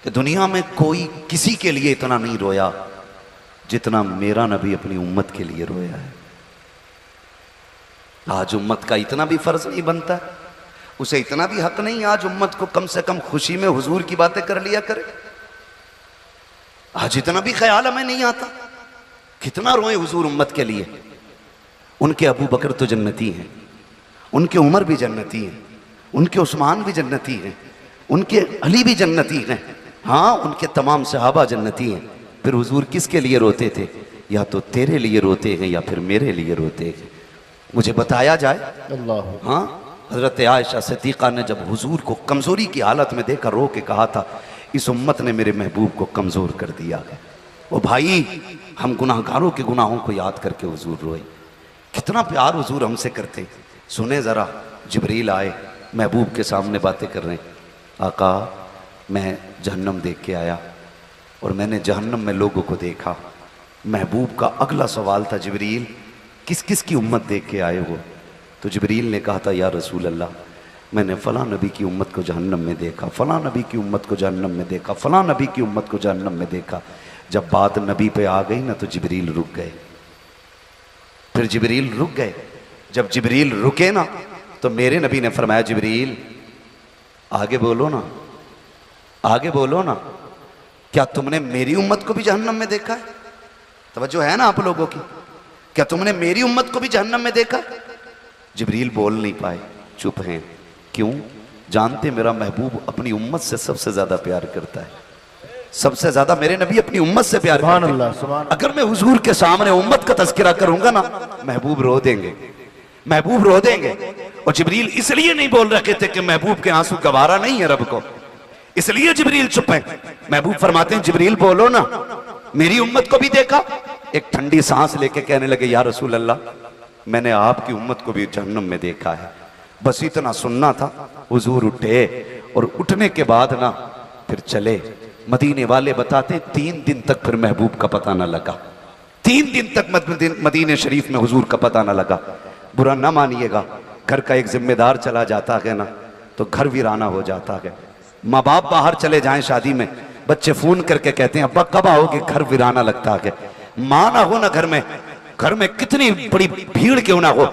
कि दुनिया में कोई किसी के लिए इतना नहीं रोया जितना मेरा नबी अपनी उम्मत के लिए रोया है। आज उम्मत का इतना भी फर्ज नहीं बनता, उसे इतना भी हक नहीं आज उम्मत को कम से कम खुशी में हुजूर की बातें कर लिया करे। आज इतना भी ख्याल हमें नहीं आता कितना रोए हुजूर उम्मत के लिए। उनके अबू बकर तो जन्नती हैं, उनके उमर भी जन्नती हैं, उनके उस्मान भी जन्नती हैं, उनके अली भी जन्नती हैं, हाँ उनके तमाम सहाबा जन्नती हैं। फिर हुजूर किसके लिए रोते थे? या तो तेरे लिए रोते हैं या फिर मेरे लिए रोते हैं। मुझे बताया जाए। अल्लाह। हाँ, हजरत आयशा सिद्दीक़ा ने जब हुजूर को कमज़ोरी की हालत में देखकर रो के कहा था, इस उम्मत ने मेरे महबूब को कमज़ोर कर दिया है। वो भाई, हम गुनाहगारों के गुनाहों को याद करके हुजूर रोए। कितना प्यार हुजूर हमसे करते। सुने ज़रा, जिब्रील आए, महबूब के सामने बातें कर रहे हैं। आका, मैं जहन्नम देख के आया और मैंने जहन्नम में लोगों को देखा। महबूब का अगला सवाल था, जिब्रील किस किस की उम्मत देख के आए हो? तो जिब्रील ने कहा था, या रसूल अल्लाह, मैंने फ़लाँ नबी की उम्मत को जहन्नम में देखा, फ़लाँ नबी की उम्मत को जहन्नम में देखा, फ़लाँ नबी की उम्मत को जहन्नम में देखा। जब बात नबी पे आ गई ना तो जिब्रील रुक गए। फिर जिब्रील रुक गए। जब जिब्रील रुके ना तो मेरे नबी ने फरमाया, जिब्रील आगे बोलो ना, आगे बोलो ना, क्या तुमने मेरी उम्मत को भी जहन्नम में देखा है? तवज्जो है ना आप लोगों की? क्या तुमने मेरी उम्मत को भी जहन्नम में देखा? जिब्रील बोल नहीं पाए, चुप हैं। क्यों? जानते मेरा महबूब अपनी उम्मत से सबसे ज्यादा प्यार करता है। सबसे ज्यादा मेरे नबी अपनी उम्मत से प्यार करते हैं। अगर मैं हुजूर के सामने उम्मत का तज़किरा करूंगा ना, महबूब रो देंगे, महबूब रो देंगे। और जिब्रील इसलिए नहीं बोल रखे थे कि महबूब के आंसू गवारा नहीं है रब को, इसलिए जिब्रील चुप है। महबूब फरमाते हैं, जिब्रील बोलो ना, मेरी उम्मत को भी देखा? एक ठंडी सांस लेके कहने लगे, या रसूल अल्लाह, मैंने आपकी उम्मत को भी जहन्नम में देखा है। बस इतना सुनना था। हुजूर उठे और उठने के बाद ना फिर चले। मदीने वाले बताते 3 दिन तक फिर महबूब का पता ना लगा। 3 दिन तक मदीने शरीफ में हुजूर का पता ना लगा। बुरा ना मानिएगा, घर का एक जिम्मेदार चला जाता है ना तो घर वीराना हो जाता है। माँ बाप बाहर चले जाएं शादी में, बच्चे फोन करके कहते हैं, अब्बा कब आओगे? घर वीराना लगता है। माँ ना हो ना घर में कितनी बड़ी भीड़ क्यों ना हो,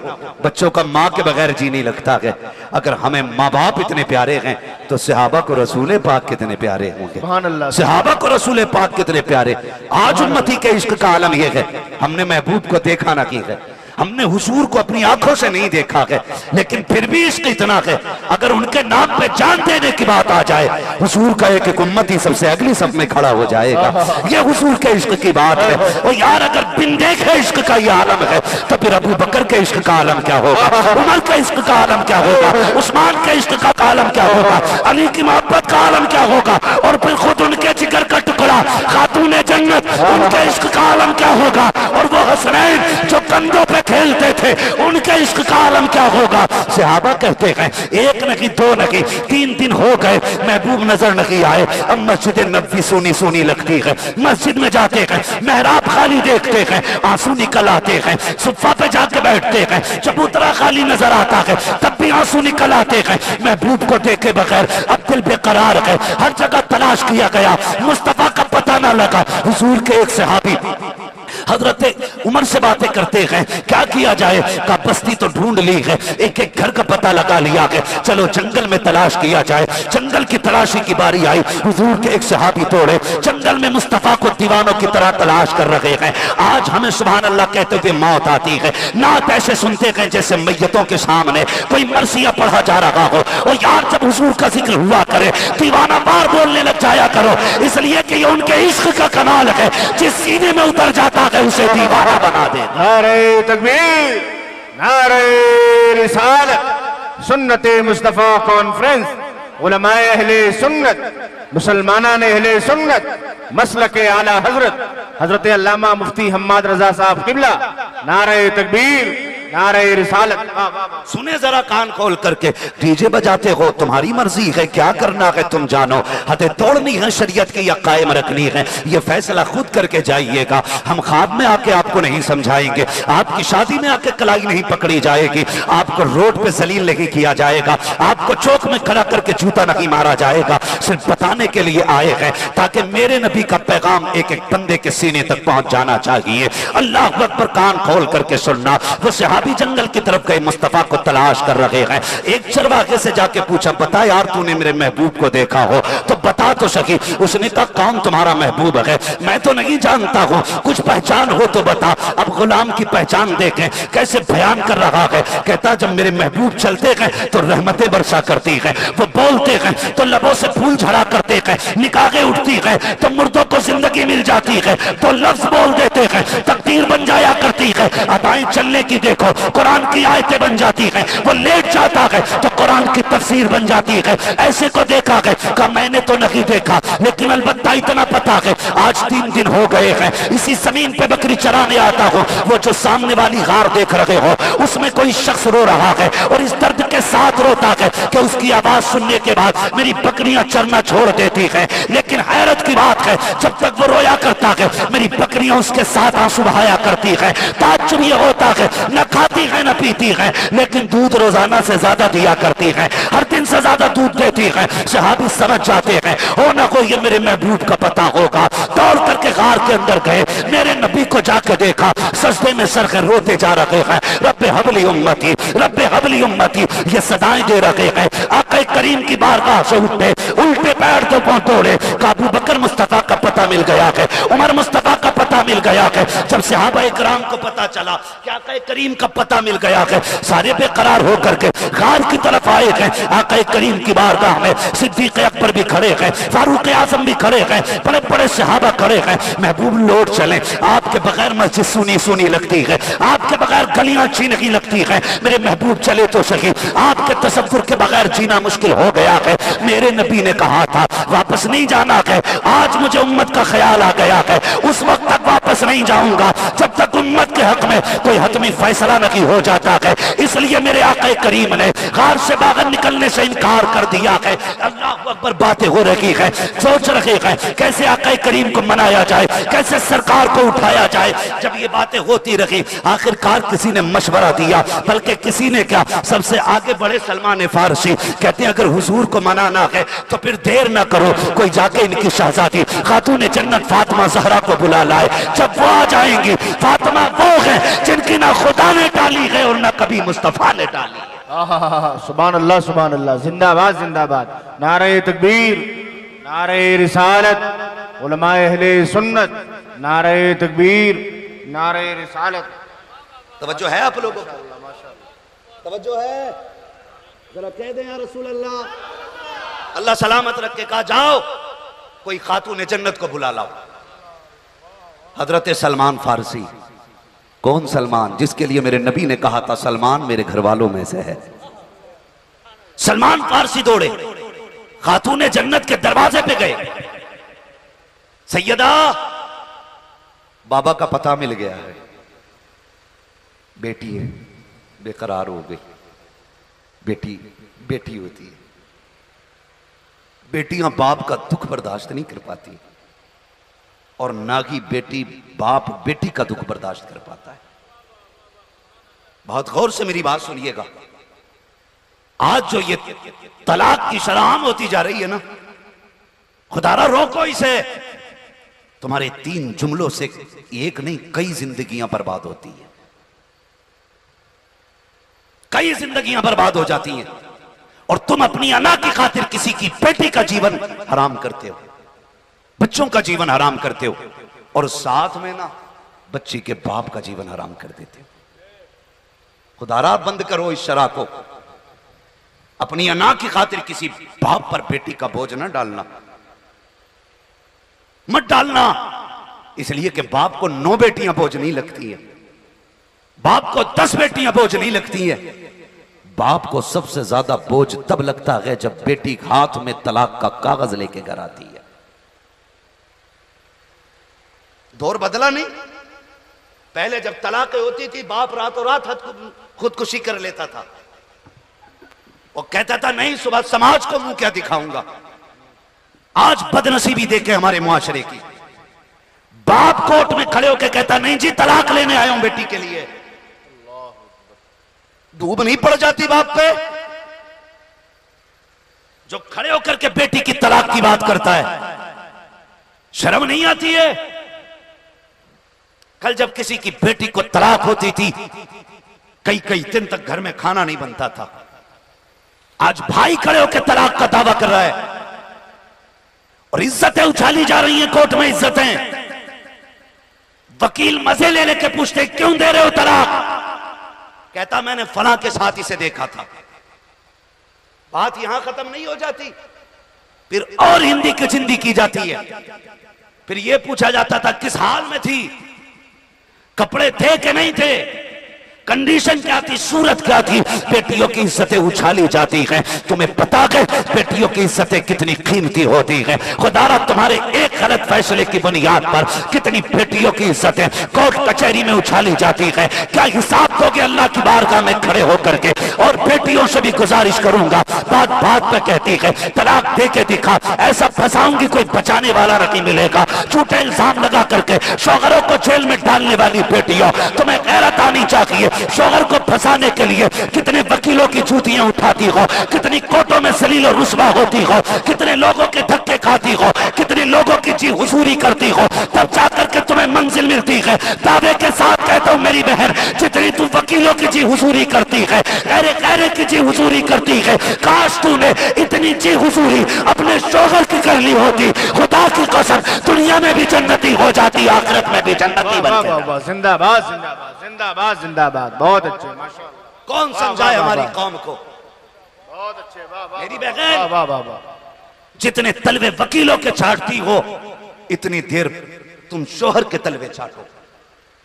बच्चों का माँ के बगैर जी नहीं लगता है। अगर हमें माँ बाप इतने प्यारे हैं तो सहाबा को रसूल पाक कितने प्यारे होंगे। सहाबा को रसूल पाक कितने प्यारे। आज उम्मती के इश्क का आलम यह है, हमने महबूब को देखा ना की है, हमने हुजूर को अपनी आंखों से नहीं देखा है, लेकिन फिर भी इश्क इतना है। अगर उनके नाम पे जान देने की बात आ जाए, हुजूर का एक उम्मती सबसे अगली सब में खड़ा हो जाएगा। ये हुजूर के इश्क की बात है। और यार, अगर बिन देखे इश्क का ये आलम है तो फिर अबू बकर के इश्क का आलम क्या होगा? उमर के इश्क का आलम क्या होगा? उस्मान के इश्क का आलम क्या होगा? अली की मोहब्बत का आलम क्या होगा? और फिर खुद उनके जिगर का टुकड़ा खातून जन्नत, उनके इश्क का आलम क्या होगा? और वो हसनैन जो कंधों पे खेलते थे, उनके इश्क का आलम क्या होगा? सहाबा कहते हैं, 1 नहीं 2 नहीं 3 दिन हो गए महबूब नजर नहीं आए। अब मस्जिद नबी सोनी सोनी लगती है। मस्जिद में जाते हैं, मेहराब खाली देखते हैं, आंसू निकल आते हैं। सुफ़ा पे जाके बैठते हैं, चबूतरा खाली नजर आता है, तब भी आंसू निकल आते हैं। महबूब को देखे बगैर अब दिल बेकरार है। हर जगह तलाश किया गया, मुस्तफा का पता ना लगा। हुजूर के एक सहाबी हजरत उमर से बातें करते हैं, क्या किया जाए? का बस्ती तो ढूंढ ली है, एक एक घर का पता लगा लिया है, चलो जंगल में तलाश किया जाए। जंगल की तलाशी की बारी आई। हुजूर के एक सहाबी तोड़े जंगल में मुस्तफा को दीवानों की तरह तलाश कर रहे हैं। आज हमें सुभान अल्लाह कहते हुए मौत आती है। नात ऐसे सुनते हैं जैसे मैयतों के सामने कोई मरसिया पढ़ा जा रहा हो। और यार, जब हुजूर का जिक्र हुआ करे, दीवाना बार बोलने लग जाया करो, इसलिए कि ये उनके इश्क का कमाल है। जिस सीने में उतर जाता है उसे दीवाना बना दे। नारे तकबीर, नारे रिसालत, सुन्नते मुस्तफा कॉन्फ्रेंस, उलमाए अहले सुन्नत, मुसलमानान अहले सुन्नत, मसलके आला हजरत हजरत अल्लामा मुफ्ती हम्माद रजा साहब किबला। नारे तकबीर, नारे रिसालत। सुने जरा कान खोल करके, डीजे बजाते हो तुम्हारी मर्जी है, क्या करना है तुम जानो, हदें तोड़नी है शरीयत की या कायम रखनी है, ये फैसला खुद करके जाइएगा। हम ख्वाब में आके आपको नहीं समझाएंगे, आपकी शादी में आके कलाई नहीं पकड़ी जाएगी, आपको रोड पे जलील नहीं किया जाएगा, आपको चौक में खड़ा करके जूता नहीं मारा जाएगा। सिर्फ बताने के लिए आए हैं ताकि मेरे नबी का पैगाम एक एक बंदे के सीने तक पहुंच जाना चाहिए। अल्लाह अकबर, कान खोल करके सुनना। वो सहाबी जंगल की तरफ गए, मुस्तफा को तलाश कर रहे हैं। एक चरवाहे से जाके पूछा, बता यार तूने मेरे महबूब को देखा हो तो बता तो सकी। उसने कहा, कौन तुम्हारा महबूब है? मैं तो नहीं जानता हूं, कुछ पहचान हो तो बता। अब गुलाम की पहचान देखें कैसे बयान कर रहा है। कहता, जब मेरे महबूब चलते हैं तो रहमतें बरसा करती है, वो बोलते हैं तो लबों से फूल झड़ा करते हैं, निकाहें उठती है तो मुर्दों को जिंदगी मिल जाती है, तो लफ्ज बोल देते हैं तकदीर बन जाया करती है। अदाएं चलने की देखो, कुरान की आयतें बन जाती है, वो लेट जाता है तो कुरान की तफसीर बन जाती है। ऐसे को देखा है, कहा मैंने तो नहीं देखा, लेकिन अलबत्ता इतना पता है आज 3 दिन हो गए हैं इसी जमीन पे बकरी चराने आता हूं, वो जो सामने वाली गार देख रहे हो उसमें कोई शख्स रो रहा है और इस दर्द के साथ रोता है कि उसकी आवाज सुनने के बाद मेरी बकरियां चरना छोड़ देती है। लेकिन हैरत की बात है, जब तक वो रोया करता है मेरी बकरियां उसके साथ आंसू बहाया करती है। ताज्जुब ये होता है, न खाती है न पीती है, लेकिन दूध रोजाना से ज्यादा दिया करती है, हर दिन से ज्यादा दूध देती है। सहाबी समझ जाते हैं हो ना को ये मेरे महबूब का पता होगा। दौड़ करके गार के अंदर गए, मेरे नबी को जाके देखा, सजदे में सर कर रोते जा रहे हैं, रब्बे हबली उम्मती, रब्बे हबली उम्मती, ये सदाएं दे रहे हैं। आका करीम की बारगाह से उठे, उल्टे पैर तो पहुंच दौड़े। अबू बकर मुस्तफा का पता मिल गया है, उमर मुस्तफा का पता मिल गया है। जब सहाबा इकराम को पता चला कि आका करीम का पता मिल गया है, सारे बेकरार होकर के गार की तरफ आए हैं। आका करीम की बारगाह में सिद्दीक अकबर भी खड़े हैं, फारूक आजम भी खड़े हैं, बड़े बड़े सहाबा खड़े हैं। महबूब लौट चले, आपके बगैर मस्जिद सुनी सुनी लगती है, आपके बगैर गलियां अच्छी नहीं लगती है। मेरे महबूब चले तो सही, आपके तसव्वुर के बगैर जीना मुश्किल हो गया है। मेरे नबी ने कहा था वापस नहीं जाना है, आज मुझे उम्मत का ख्याल आ गया है, उस वक्त तक वापस नहीं जाऊंगा जब तक उम्मत के हक में कोई हतमी फैसला नहीं हो जाता है। इसलिए मेरे आका करीम ने गार से बाहर निकलने से इनकार कर दिया है। अल्लाह अकबर, बातें हो रही है, सोच रहे हैं कैसे आका करीम को मनाया जाए, कैसे सरकार को उठाया जाए। जब ये बातें होती रही, आखिरकार किसी ने मशवरा दिया, बल्कि किसी ने क्या, सबसे आगे बढ़े सलमान फारसी, कहते हैं अगर हुजूर को मनाना है तो फिर देर ना करो, कोई जाके इनकी शहजादी खातून जन्नत फातिमा ज़हरा को बुला लाए। जब वो आ जाएंगी, फातिमा वो है जिनकी ना खुदा ने टाली है और ना कभी मुस्तफा ने टाली है। सुभान अल्लाह, सुभान अल्लाह, जिंदाबाद जिंदाबाद, नारे तकबीर, नारे रिसालत, उलमाए अहले सुन्नत, नारे तकबीर, नारे रिसालत। तवज्जो है आप लोगों को? तवज्जो है? जरा कह दें या रसूल अल्लाह। अल्लाह सलामत रख के कहा, जाओ कोई खातून जन्नत को बुला लाओ। हजरत सलमान फारसी, कौन सलमान? जिसके लिए मेरे नबी ने कहा था सलमान मेरे घर वालों में से है। सलमान फारसी दौड़े, खातून जन्नत के दरवाजे पे गए। सैयदा, बाबा का पता मिल गया है, बेटी है, बेकरार हो गई। बेटी बेटी होती है, बेटियां बाप का दुख बर्दाश्त नहीं कर पाती, और ना ही बेटी बाप बेटी का दुख बर्दाश्त कर पाता है। बहुत गौर से मेरी बात सुनिएगा। आज जो ये तलाक की शराम होती जा रही है ना, खुदारा रोको इसे। तुम्हारे 3 जुमलों से एक नहीं कई जिंदगियां बर्बाद होती हैं, कई जिंदगियां बर्बाद हो जाती हैं, और तुम अपनी अना की खातिर किसी की बेटी का जीवन हराम करते हो, बच्चों का जीवन हराम करते हो, और साथ में ना बच्ची के बाप का जीवन हराम कर देते हो। खुदारा बंद करो इस शरा को। अपनी अना की खातिर किसी बाप पर बेटी का बोझ ना डालना, मत डालना, इसलिए कि बाप को 9 बेटियां बोझ नहीं लगती है, बाप को 10 बेटियां बोझ नहीं लगती है। बाप को सबसे ज्यादा बोझ तब लगता है जब बेटी हाथ में तलाक का कागज लेके घर आती है। दौर बदला नहीं, पहले जब तलाक़ें होती थी बाप रातों रात खुदकुशी कर लेता था। वो कहता था नहीं सुबह समाज को मुंह क्या दिखाऊंगा। आज बदनसीबी देखे हमारे मुआशरे की, बाप कोर्ट में खड़े होकर कहता नहीं जी तलाक लेने आया हूं बेटी के लिए। धूप नहीं पड़ जाती बाप पे जो खड़े होकर के बेटी की तलाक की बात करता है? शर्म नहीं आती है? कल जब किसी की बेटी को तलाक होती थी कई कई दिन तक घर में खाना नहीं बनता था। आज भाई खड़े होकर तलाक का दावा कर रहा है और इज्जतें उछाली जा रही हैं कोर्ट में। इज्जतें, वकील मजे ले लेके पूछते क्यों दे रहे हो तलाक? कहता मैंने फलां के साथ इसे देखा था। बात यहां खत्म नहीं हो जाती, फिर और हिंदी की जिंदी की जाती है। फिर यह पूछा जाता था किस हाल में थी, कपड़े थे कि नहीं थे, कंडीशन क्या थी, सूरत क्या थी। बेटियों की इज्जतें उछाली जाती हैं। तुम्हें पता है बेटियों की इज्जतें कितनी कीमती होती हैं? खुदारा तुम्हारे एक गलत फैसले की बुनियाद पर कितनी बेटियों की इज्जतें कोर्ट कचहरी में उछाली जाती है। क्या हिसाब दोगे अल्लाह की बारगाह में खड़े होकर के? और बेटियों से भी गुजारिश करूंगा, बात बात पे कहती है तलाक दे के दिखा, ऐसा फंसाऊंगी कोई बचाने वाला नहीं मिलेगा। झूठे इल्जाम लगा करके शौहरों को जेल में डालने वाली बेटियों, तुम्हें गैरत आनी चाहिए। शौहर को फंसाने के लिए कितने वकीलों की जूतियां उठाती हो, कितनी कोर्टों में जलील और रुस्वा होती हो, कितने लोगों के धक्के खाती हो, कितने लोगों की जी हुजूरी करती हो, तब जाकर के तुम्हें मंजिल मिलती है। दावे के साथ कहता हूं मेरी बहन, जितनी तू वकीलों की जी हुजूरी करती है, गहरे गहरे की जी हुजूरी करती है, काश तूने इतनी जी हुजूरी अपने शौहर की कर ली होती। खुदा की कसम दुनिया में भी जन्नती हो जाती, आखिरत में भी जन्नती बनती। जिंदाबाद जिंदाबाद जिंदाबाद जिंदाबाद। बहुत अच्छे, माशाअल्लाह। कौन समझाए हमारी कौम को? बहुत अच्छे, वाह वाह मेरी बहन, वाह वाह वाह। जितने तलवे वकीलों के चाटती हो इतनी देर तुम शोहर के तलवे चाटो।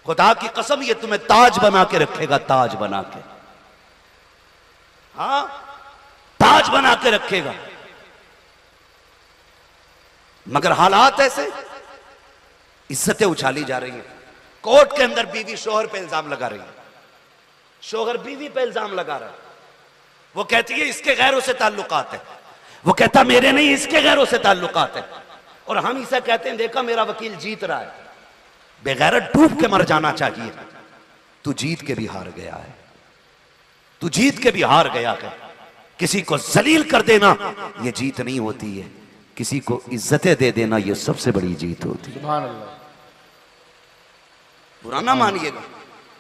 खुदा की कसम ये तुम्हें ताज बना के रखेगा, ताज बना के, हाँ ताज बना के रखेगा। मगर हालात ऐसे, इज्जतें उछाली जा रही हैं। कोर्ट के अंदर बीवी शोहर पे इल्जाम लगा रही है, शोहर बीवी पे इल्जाम लगा रहा है। वो कहती है इसके गैरों से ताल्लुकात है, वो कहता मेरे नहीं इसके गैरों से ताल्लुकात है। और हम इसे कहते हैं देखा मेरा वकील जीत रहा है। बेगैरत डूब के मर जाना चाहिए। तू जीत के भी हार गया है, तू जीत के भी हार गया है। किसी को जलील कर देना यह जीत नहीं होती है, किसी को इज्जतें दे देना यह सबसे बड़ी जीत होती है। सुभान अल्लाह। बुरा ना मानिएगा,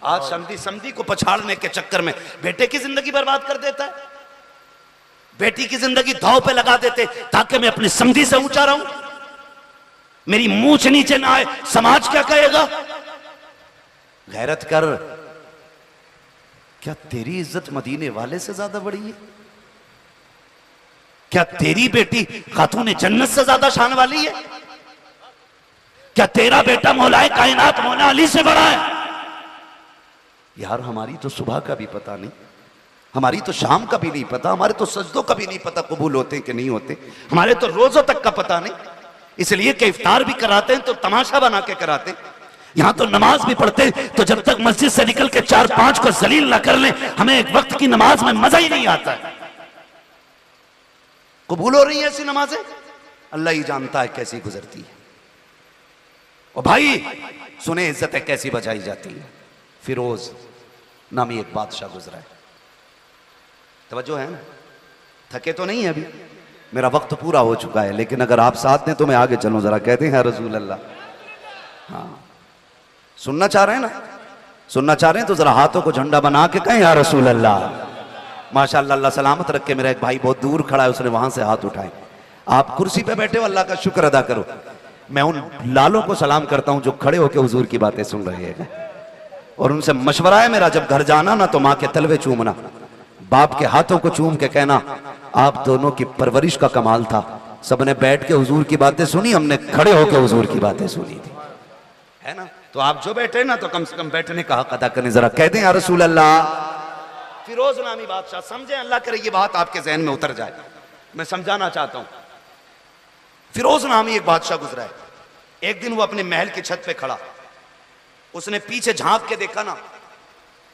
आज समधी समधी को पछाड़ने के चक्कर में बेटे की जिंदगी बर्बाद कर देता है, बेटी की जिंदगी दांव पे लगा देते ताकि मैं अपनी समधी से ऊंचा रहूं, मेरी मूंछ नीचे ना आए। समाज क्या कहेगा? गैरत कर। क्या तेरी इज्जत मदीने वाले से ज्यादा बड़ी है? क्या तेरी बेटी खातून जन्नत से ज्यादा शान वाली है? क्या तेरा बेटा मौलाए कायनात मौला अली से बड़ा है? यार हमारी तो सुबह का भी पता नहीं, हमारी तो शाम का भी नहीं पता, हमारे तो सजदों का भी नहीं पता कबूल होते कि नहीं होते, हमारे तो रोजों तक का पता नहीं। इसलिए कि इफ्तार भी कराते हैं तो तमाशा बना के कराते हैं। यहां तो नमाज भी पढ़ते तो जब तक मस्जिद से निकल के 4-5 को जलील ना कर ले हमें एक वक्त की नमाज में मजा ही नहीं आता है। कबूल हो रही है ऐसी नमाजें, अल्लाह ही जानता है कैसी गुजरती है। और भाई सुने इज्जतें कैसी बचाई जाती है। फिरोज नामी एक बादशाह गुजरा है, तवज्जो है ना? थके तो नहीं है अभी, मेरा वक्त पूरा हो चुका है, लेकिन अगर आप साथ दें तो मैं आगे चलूं। जरा कहते हैं रसूल अल्लाह। हाँ सुनना चाह रहे हैं ना? सुनना चाह रहे हैं तो जरा हाथों को झंडा बना के कहें या रसूल अल्लाह। माशाअल्लाह, अल्लाह सलामत रखे। मेरा एक भाई बहुत दूर खड़ा है, उसने वहां से हाथ उठाए। आप कुर्सी पे बैठे हो, अल्लाह का शुक्र अदा करो। मैं उन लालों को सलाम करता हूं जो खड़े होकर हुजूर की बातें सुन रहे हैं, और उनसे मशवरा है मेरा, जब घर जाना ना तो माँ के तलवे चूमना, बाप के हाथों को चूम के कहना आप दोनों की परवरिश का कमाल था। सबने बैठ के हुजूर की बातें सुनी, हमने खड़े होकर हुजूर की बातें सुनी थी, है ना? तो आप जो बैठे ना तो कम से कम बैठने का हक अदा करें। जरा कह दें या रसूल अल्लाह। फिरोज नामी बादशाह, समझे, अल्लाह करे ये बात आपके जहन में उतर जाए, मैं समझाना चाहता हूं। फिरोज नामी एक बादशाह गुजरा है। एक दिन वो अपने महल की छत पे खड़ा, उसने पीछे झांक के देखा ना,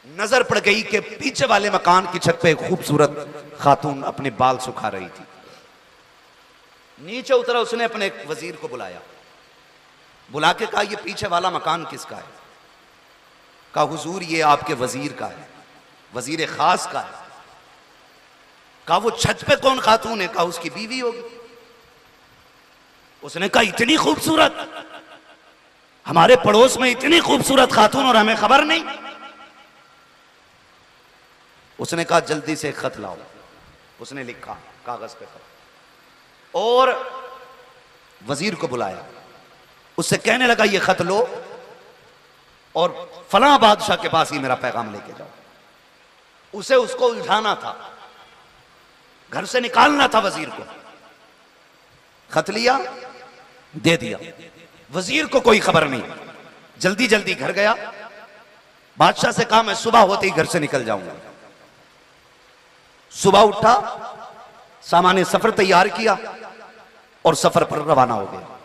नजर पड़ गई कि पीछे वाले मकान की छत पे एक खूबसूरत खातून अपने बाल सुखा रही थी। नीचे उतरा, उसने अपने एक वजीर को बुलाया, बुला के कहा, ये पीछे वाला मकान किसका है? कहा, हुजूर ये आपके वजीर का है, वजीर खास का है। कहा, वो छत पे कौन खातून है? कहा, उसकी बीवी होगी। उसने कहा, इतनी खूबसूरत, हमारे पड़ोस में इतनी खूबसूरत खातून और हमें खबर नहीं। उसने कहा, जल्दी से एक खत लाओ। उसने लिखा कागज पे खत और वजीर को बुलाया, उससे कहने लगा, ये खत लो और फलां बादशाह के पास ही मेरा पैगाम लेके जाओ। उसे उसको उलझाना था, घर से निकालना था वजीर को। खत लिया, दे दिया, वजीर को कोई खबर नहीं, जल्दी जल्दी घर गया। बादशाह से कहा, मैं सुबह होते ही घर से निकल जाऊंगा। सुबह उठा, सामान्य सफर तैयार किया और सफर पर रवाना हो गया।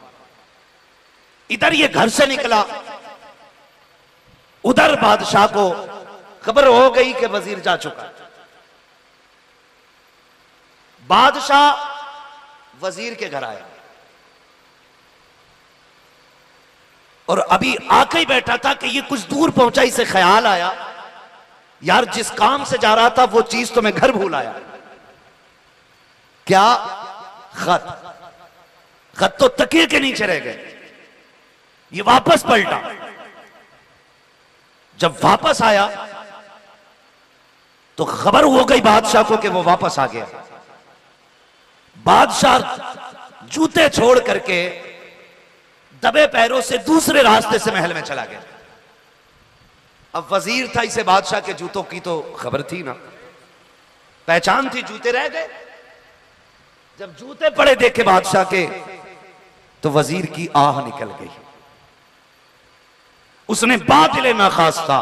इधर ये घर से निकला, उधर बादशाह को खबर हो गई कि वजीर जा चुका। बादशाह वजीर के घर आया और अभी आके ही बैठा था कि ये कुछ दूर पहुंचा, इसे ख्याल आया, यार जिस काम से जा रहा था वो चीज तो मैं घर भूल आया। क्या? खत। खत तो तकिए के नीचे रह गए। ये वापस पलटा, जब वापस आया तो खबर हो गई बादशाह को कि वो वापस आ गया। बादशाह जूते छोड़ करके दबे पैरों से दूसरे रास्ते से महल में चला गया। अब वजीर था, इसे बादशाह के जूतों की तो खबर थी ना, पहचान थी, जूते रह गए। जब जूते पड़े देखे बादशाह के तो वजीर की आह निकल गई। उसने बातिल नाखास्ता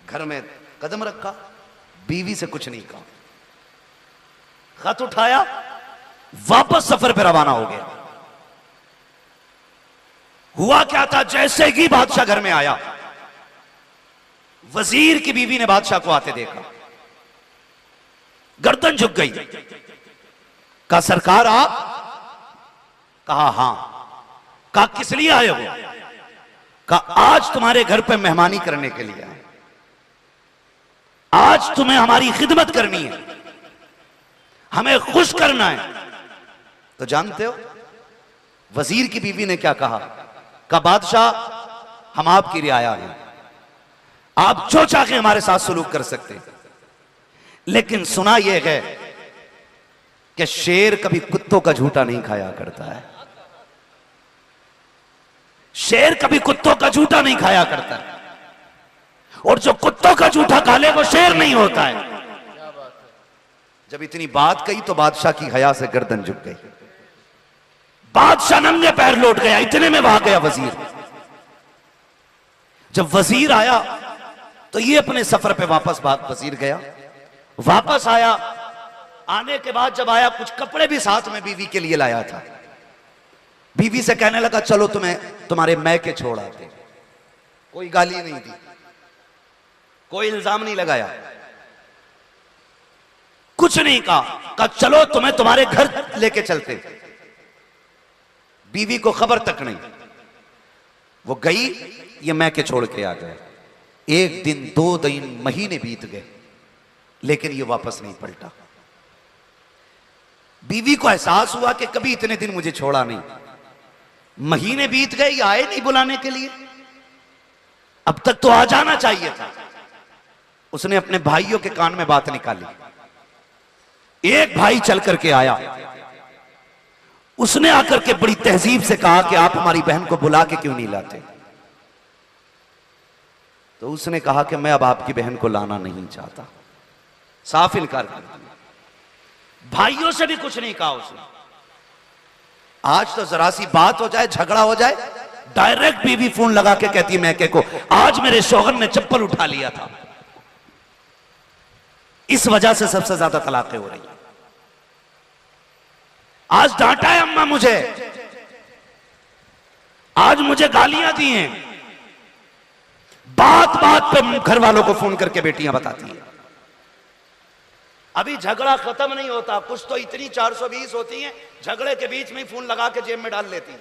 घर में कदम रखा, बीवी से कुछ नहीं कहा, खत उठाया, वापस सफर पर रवाना हो गया। हुआ क्या था, जैसे ही बादशाह घर में आया, वजीर की बीवी ने बादशाह को आते देखा, गर्दन झुक गई। कहा, सरकार आप? कहा, हां। कहा, किस लिए आए हो? कहा, आज तुम्हारे घर पे मेहमानी करने के लिए आए, आज तुम्हें हमारी खिदमत करनी है, हमें खुश करना है। तो जानते हो वजीर की बीवी ने क्या कहा? कहा, बादशाह हम आपकी रियाया हैं, आप जो चाहे हमारे साथ सलूक कर सकते हैं, लेकिन सुना यह है कि शेर कभी कुत्तों का झूठा नहीं खाया करता है। शेर कभी कुत्तों का झूठा नहीं खाया करता है, और जो कुत्तों का झूठा खा ले वो शेर नहीं होता है। जब इतनी बात कही तो बादशाह की हया से गर्दन झुक गई। बादशाह नंगे पैर लौट गया, इतने में वहां गया वजीर। जब वजीर आया तो ये अपने सफर पे वापस वजीर गया, वापस आया। आने के बाद जब आया, कुछ कपड़े भी साथ में बीवी के लिए लाया था। बीवी से कहने लगा, चलो तुम्हें तुम्हारे मैके छोड़ आते। कोई गाली नहीं दी, कोई इल्जाम नहीं लगाया, कुछ नहीं कहा चलो तुम्हें तुम्हारे घर लेके चलते। बीवी को खबर तक नहीं, वो गई, ये मैके छोड़ के आ गए। 1 दिन 2 दिन महीने बीत गए, लेकिन ये वापस नहीं पलटा। बीवी को एहसास हुआ कि कभी इतने दिन मुझे छोड़ा नहीं, महीने बीत गए, ये आए नहीं बुलाने के लिए, अब तक तो आ जाना चाहिए था। उसने अपने भाइयों के कान में बात निकाली। एक भाई चल करके आया, उसने आकर के बड़ी तहजीब से कहा कि आप हमारी बहन को बुला के क्यों नहीं लाते? तो उसने कहा कि मैं अब आपकी बहन को लाना नहीं चाहता, साफ इनकार कर दिया। भाइयों से भी कुछ नहीं कहा उसने। आज तो जरा सी बात हो जाए, झगड़ा हो जाए, डायरेक्ट बीवी फोन लगा के कहती है मैके को, आज मेरे शौहर ने चप्पल उठा लिया था। इस वजह से सबसे ज्यादा तलाकें हो रही हैं। आज डांटा है अम्मा मुझे, आज मुझे गालियां दी हैं, बात बात पे घर वालों को फोन करके बेटियां बताती हैं। अभी झगड़ा खत्म नहीं होता, कुछ तो इतनी 420 होती हैं, झगड़े के बीच में ही फोन लगा के जेब में डाल लेती हैं।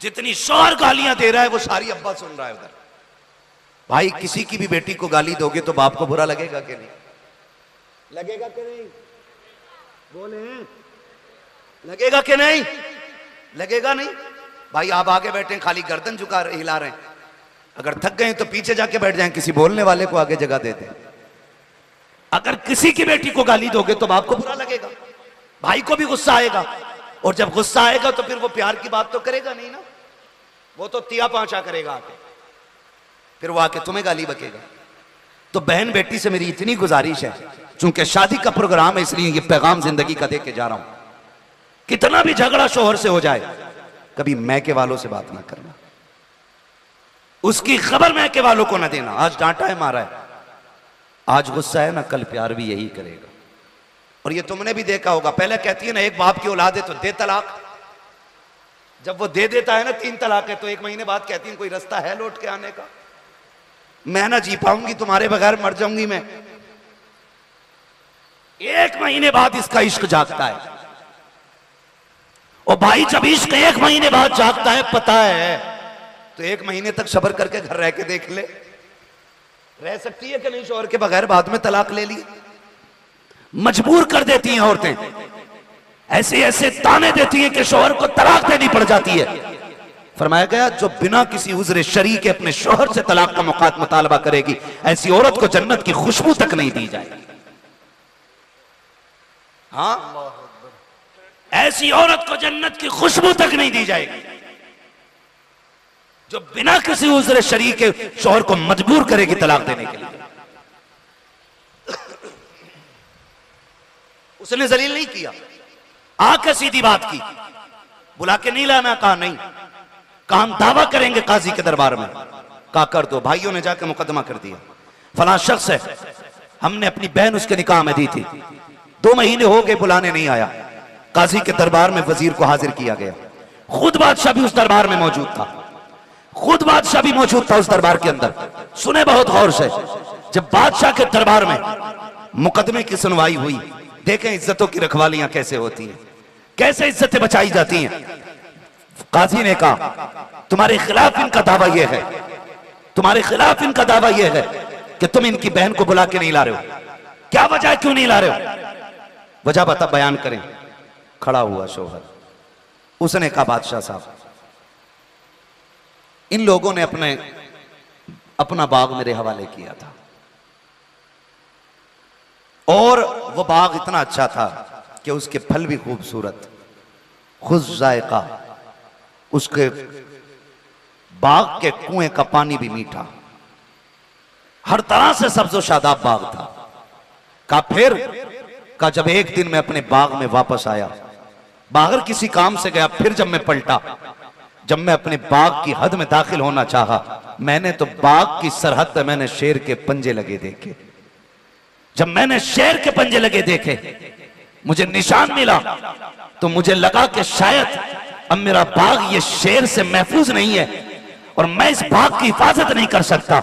जितनी शौहर गालियां दे रहा है वो सारी अब्बा सुन रहा है उधर। भाई किसी की भी बेटी को गाली दोगे तो बाप को बुरा लगेगा कि नहीं? लगेगा कि नहीं? बोले लगेगा कि नहीं? लगेगा नहीं? भाई आप आगे बैठे हैं, खाली गर्दन झुका हिला रहे हैं, अगर थक गए तो पीछे जाके बैठ जाएं, किसी बोलने वाले को आगे जगह दे दें। अगर किसी की बेटी को गाली दोगे तो बाप को बुरा लगेगा, भाई को भी गुस्सा आएगा, और जब गुस्सा आएगा तो फिर वो प्यार की बात तो करेगा नहीं ना, वो तो तिया पांचा करेगा आके, फिर वो आके तुम्हें गाली बकेगा। तो बहन बेटी से मेरी इतनी गुजारिश है, चूंकि शादी का प्रोग्राम है इसलिए ये पैगाम जिंदगी का दे के जा रहा हूं, कितना भी झगड़ा शोहर से हो जाए कभी मैके वालों से बात ना करना, उसकी खबर मैके वालों को ना देना। आज डांटा है मारा है, आज गुस्सा है ना, कल प्यार भी यही करेगा। और ये तुमने भी देखा होगा, पहले कहती है ना एक बाप की औलाद है तो दे तलाक, जब वो दे देता है ना 3 तलाक है तो 1 महीने बाद कहती है कोई रास्ता है लौट के आने का, मैं ना जी पाऊंगी तुम्हारे बगैर, मर जाऊंगी मैं। 1 महीने बाद इसका इश्क जागता है। और भाई जब इश्क 1 महीने बाद जागता है, पता है, तो 1 महीने तक सब्र करके घर रह के देख ले, रह सकती है कि नहीं शौहर के बगैर, बाद में तलाक ले ली। मजबूर कर देती हैं औरतें, ऐसे ऐसे ताने देती हैं कि शौहर को तलाक देनी पड़ जाती है। फरमाया गया जो बिना किसी उज़्र शरई के अपने शौहर से तलाक का मुतालबा करेगी, ऐसी औरत को जन्नत की खुशबू तक नहीं दी जाएगी। हाँ, ऐसी औरत को जन्नत की खुशबू तक नहीं दी जाएगी जो बिना किसी उज़्र शरई के शौहर को मजबूर करेगी तलाक देने के लिए। उसने जलील नहीं किया, आके सीधी बात की, बुला के नहीं लाना, कहा नहीं, कहा हम दावा करेंगे काजी के दरबार में, कहा कर दो। भाइयों ने जाकर मुकदमा कर दिया, फलां शख्स है, हमने अपनी बहन उसके निकाह में दी थी, 2 महीने हो गए बुलाने नहीं आया। काजी के दरबार में वजीर को हाजिर किया गया, खुद बादशाह भी उस दरबार में मौजूद था, खुद बादशाह भी मौजूद था उस दरबार के अंदर। सुने बहुत गौर से, जब बादशाह के दरबार में मुकदमे की सुनवाई हुई, देखें इज्जतों की रखवालियां कैसे होती हैं, कैसे इज्जतें बचाई जाती हैं। काजी ने कहा तुम्हारे खिलाफ इनका दावा यह है, तुम्हारे खिलाफ इनका दावा यह है कि तुम इनकी बहन को बुला के नहीं ला रहे हो, क्या वजह, क्यों नहीं ला रहे हो, वजह बता, बयान करें। खड़ा हुआ शौहर, उसने कहा बादशाह साहब इन लोगों ने अपना बाग मेरे हवाले किया था, और वो बाग इतना अच्छा था कि उसके फल भी खूबसूरत, खुश जायका, उसके बाग के कुएं का पानी भी मीठा, हर तरह से सब्ज़ो शादाब बाग था। का जब एक दिन मैं अपने बाग में वापस आया, बाहर किसी काम से गया, फिर जब मैं पलटा, जब मैं अपने बाग की हद में दाखिल होना चाहा, मैंने तो बाग की सरहद पे मैंने शेर के पंजे लगे देखे। जब मैंने शेर के पंजे लगे देखे, मुझे निशान मिला, तो मुझे लगा कि शायद अब मेरा बाग ये शेर से महफूज नहीं है और मैं इस बाग की हिफाजत नहीं कर सकता।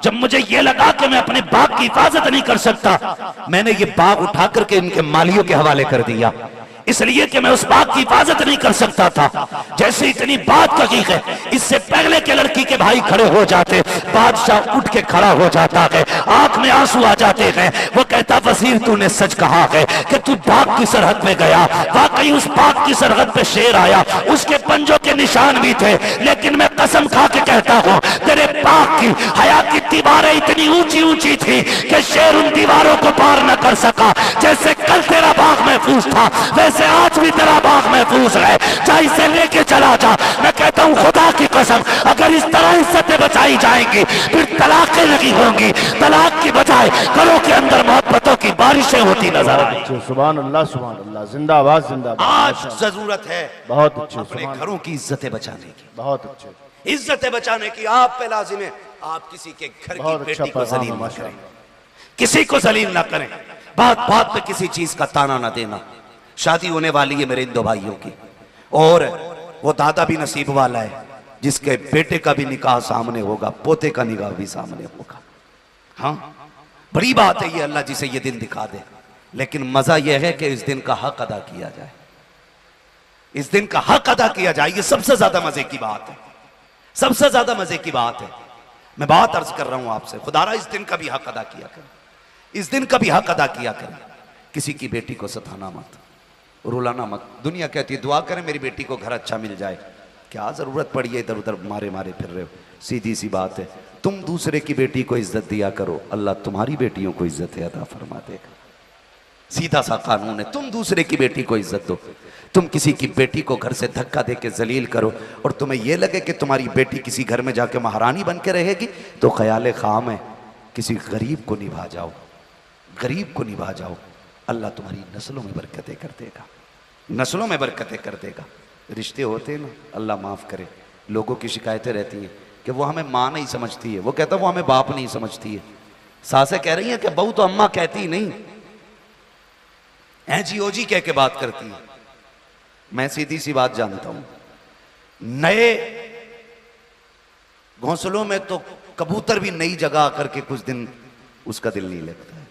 जब मुझे यह लगा कि मैं अपने बाग की हिफाजत नहीं कर सकता, मैंने ये बाग उठा करके इनके मालियों के हवाले कर दिया, इसलिए कि मैं उस बाग की हिफाजत नहीं कर सकता था। जैसे इतनी बात कही है, इससे पहले के लड़की के भाई खड़े हो जाते, बादशाह उठ के खड़ा हो जाता है, आंख में आंसू आ जाते हैं, वो कहता वजीर तूने सच कहा है कि तू बाग की सरहद पे गया, वाकई उस बाग की सरहद पे शेर आया, उसके पंजों के निशान भी थे, लेकिन मैं कसम खा के कहता हूं तेरे बाग की हया की दीवारें इतनी ऊंची ऊंची थी कि शेर उन दीवारों को पार न कर सका। जैसे कल तेरा बाग महफूज था, वैसे आज भी तेरा बाग महफूज है, चाहे इसे लेके चला जा। मैं कहता हूं खुदा की कसम, अगर इस तरह इज्जतें बचाई जाएंगी फिर तलाकें लगी होंगी, तलाक की बजाय घरों के अंदर मोहब्बतों की बारिशें होती नजर आएंगी। सुभान अल्लाह, सुभान अल्लाह, जिंदाबाद जिंदाबाद। आज जरूरत है बहुत अच्छे, अपने घरों की इज्जतें बचाने की, बहुत अच्छे, इज्जतें बचाने की आप पे लाजिम है। आप किसी के घर की बेटी को जलील ना करें, किसी को जलील ना करें, बात बात पे किसी चीज का ताना ना देना। शादी होने वाली है मेरे इन 2 भाइयों की, और वो दादा भी नसीब वाला है जिसके बेटे का भी निकाह सामने होगा, पोते का निकाह भी सामने होगा। हाँ, बड़ी बात है ये, अल्लाह जिसे ये दिन दिखा दे। लेकिन मजा यह है कि इस दिन का हक अदा किया जाए, इस दिन का हक अदा किया जाए। ये सबसे ज्यादा मजे की बात है, सबसे ज्यादा मजे की बात है। मैं बात अर्ज कर रहा हूं आपसे, खुदारा इस दिन का भी हक अदा किया करें, इस दिन का भी हक अदा किया करें। किसी की बेटी को सताना मत, रुलाना मत। दुनिया कहती है दुआ करें मेरी बेटी को घर अच्छा मिल जाए, क्या जरूरत पड़ी है इधर उधर मारे मारे फिर रहे हो। सीधी सी बात है, तुम दूसरे की बेटी को इज्जत दिया करो, अल्लाह तुम्हारी बेटियों को इज्जत अता फरमा देगा। सीधा सा कानून है, तुम दूसरे की बेटी को इज्जत दो। तुम किसी की बेटी को घर से धक्का दे के जलील करो और तुम्हें यह लगे कि तुम्हारी बेटी किसी घर में जाके महारानी बन के रहेगी, तो ख्याल खाम है। किसी गरीब को निभा जाओ, गरीब को निभा जाओ, अल्लाह तुम्हारी नस्लों में बरकतें कर देगा, नस्लों में बरकतें कर देगा। रिश्ते होते हैं ना, अल्लाह माफ़ करे, लोगों की शिकायतें रहती हैं कि वो हमें माँ नहीं समझती है, वो कहता है वो हमें बाप नहीं समझती है। सासें कह रही हैं कि बहू तो अम्मा कहती ही नहीं, जी ओ जी कह के बात करती है। मैं सीधी सी बात जानता हूं, नए घोंसलों में तो कबूतर भी नई जगह आकर के कुछ दिन उसका दिल नहीं लगता है।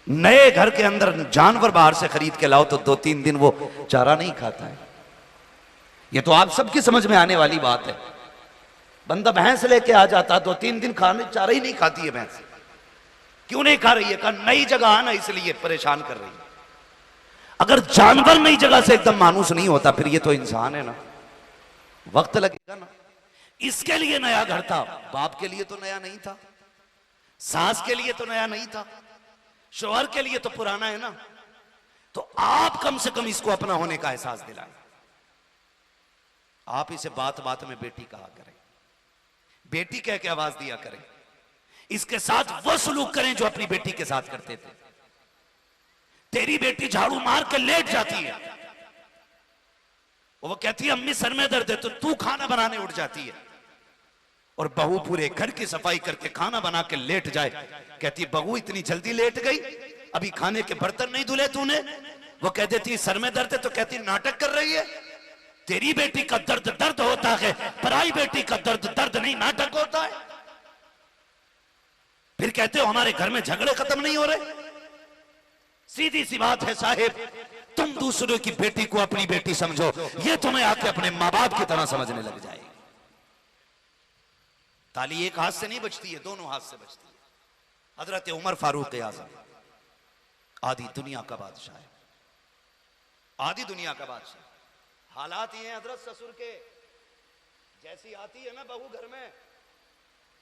नए घर के अंदर जानवर बाहर से खरीद के लाओ तो 2-3 दिन वो चारा नहीं खाता है। ये तो आप सबकी समझ में आने वाली बात है। बंदा भैंस लेके आ जाता, 2-3 दिन खाने चारा ही नहीं खाती है भैंस। क्यों नहीं खा रही है? कहा नई जगह आना इसलिए परेशान कर रही है। अगर जानवर नई जगह से एकदम मानूस नहीं होता फिर ये तो इंसान है ना, वक्त लगेगा ना। इसके लिए नया घर था, बाप के लिए तो नया नहीं था, सास के लिए तो नया नहीं था, शौहर के लिए तो पुराना है ना। तो आप कम से कम इसको अपना होने का एहसास दिलाएं। आप इसे बात बात में बेटी कहा करें, बेटी कह के आवाज दिया करें। इसके साथ वो सलूक करें जो अपनी बेटी के साथ करते थे। तेरी बेटी झाड़ू मार के लेट जाती है, वो कहती है अम्मी सर में दर्द है, तो तू खाना बनाने उठ जाती है। और बहू पूरे घर की सफाई करके खाना बना के लेट जाए, कहती बहू इतनी जल्दी लेट गई, अभी खाने के बर्तन नहीं धुले तूने। वो कह देती सर में दर्द है, तो कहती नाटक कर रही है। तेरी बेटी का दर्द दर्द होता है, पराई बेटी का दर्द दर्द नहीं नाटक होता है। फिर कहते हो हमारे घर में झगड़े खत्म नहीं हो रहे। सीधी सी बात है साहेब, तुम दूसरों की बेटी को अपनी बेटी समझो, ये तुम्हें आके अपने माँ बाप की तरह समझने लग जाएगी। ताली एक हाथ से नहीं बचती है, दोनों हाथ से बचती है। हजरत उमर फारूक आजम आधी दुनिया का बादशाह है, आधी दुनिया का बादशाह। हालात ये हैं हजरत ससुर के, जैसी आती है ना बहू घर में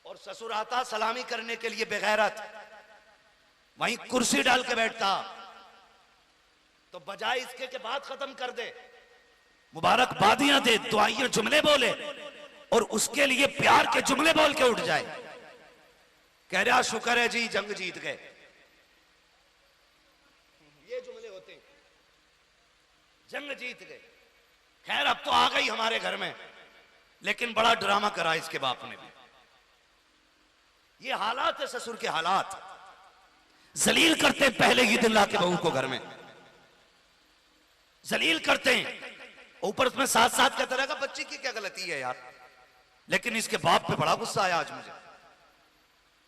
और ससुर आता सलामी करने के लिए बेगैरत, वहीं कुर्सी डाल के बैठता, तो बजाय इसके के बात खत्म कर दे, मुबारकबादियां दे, दुआइयां जुमले बोले और उसके लिए प्यार के जुमले बोल के उठ जाए। कह रहा शुक्र है जी जंग जीत गए, ये जुमले होते हैं, जंग जीत गए। खैर अब तो आ गई हमारे घर में, लेकिन बड़ा ड्रामा करा इसके बाप ने भी। ये हालात है ससुर के हालात। जलील करते हैं पहले ही दिन ला के बहू को घर में जलील करते हैं, ऊपर उसमें साथ साथ कहता रहेगा बच्ची की क्या गलती है यार। लेकिन इसके बाप पे बड़ा गुस्सा आया आज मुझे,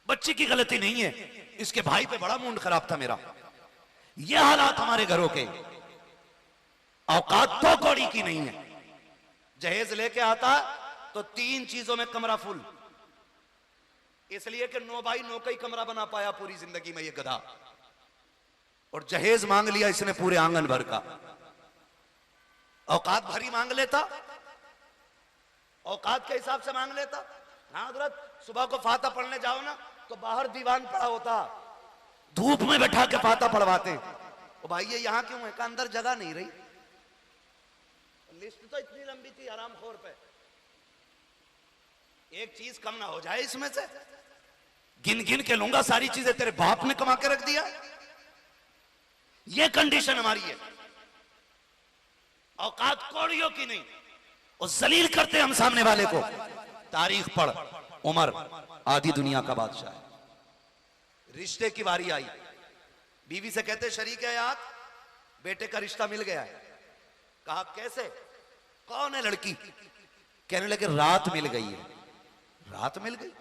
बच्ची की गलती नहीं है, इसके भाई पे बड़ा मूड खराब था मेरा। ये हालात हमारे घरों के। औकात तो कौड़ी की नहीं है, जहेज लेके आता तो 3 चीजों में कमरा फुल, इसलिए कि 9 बाई 9 का ही कमरा बना पाया पूरी जिंदगी में ये गधा। और जहेज मांग लिया इसने पूरे आंगन भर का। औकात भरी मांग लेता, औकात के हिसाब से मांग लेता। हाँ हजरत, सुबह को फाता पढ़ने जाओ ना तो बाहर दीवान पड़ा होता, धूप में बैठा के फाता पढ़वाते। ओ भाई ये यहां क्यों है? का अंदर जगह नहीं रही, लिस्ट तो इतनी लंबी थी हरामखोर पे, एक चीज कम ना हो जाए इसमें से। गिन गिन के लूंगा सारी चीजें तेरे बाप ने कमा के रख दिया। ये कंडीशन हमारी है, औकात कौड़ियों की नहीं। और जलील करते हम सामने वाले को। तारीख पढ़, उमर आधी दुनिया का बादशाह है। रिश्ते की बारी आई, बीवी से कहते शरीक है यार, बेटे का रिश्ता मिल गया है। कहा कैसे? कौन है लड़की? कहने लगे रात मिल गई है। रात मिल गई?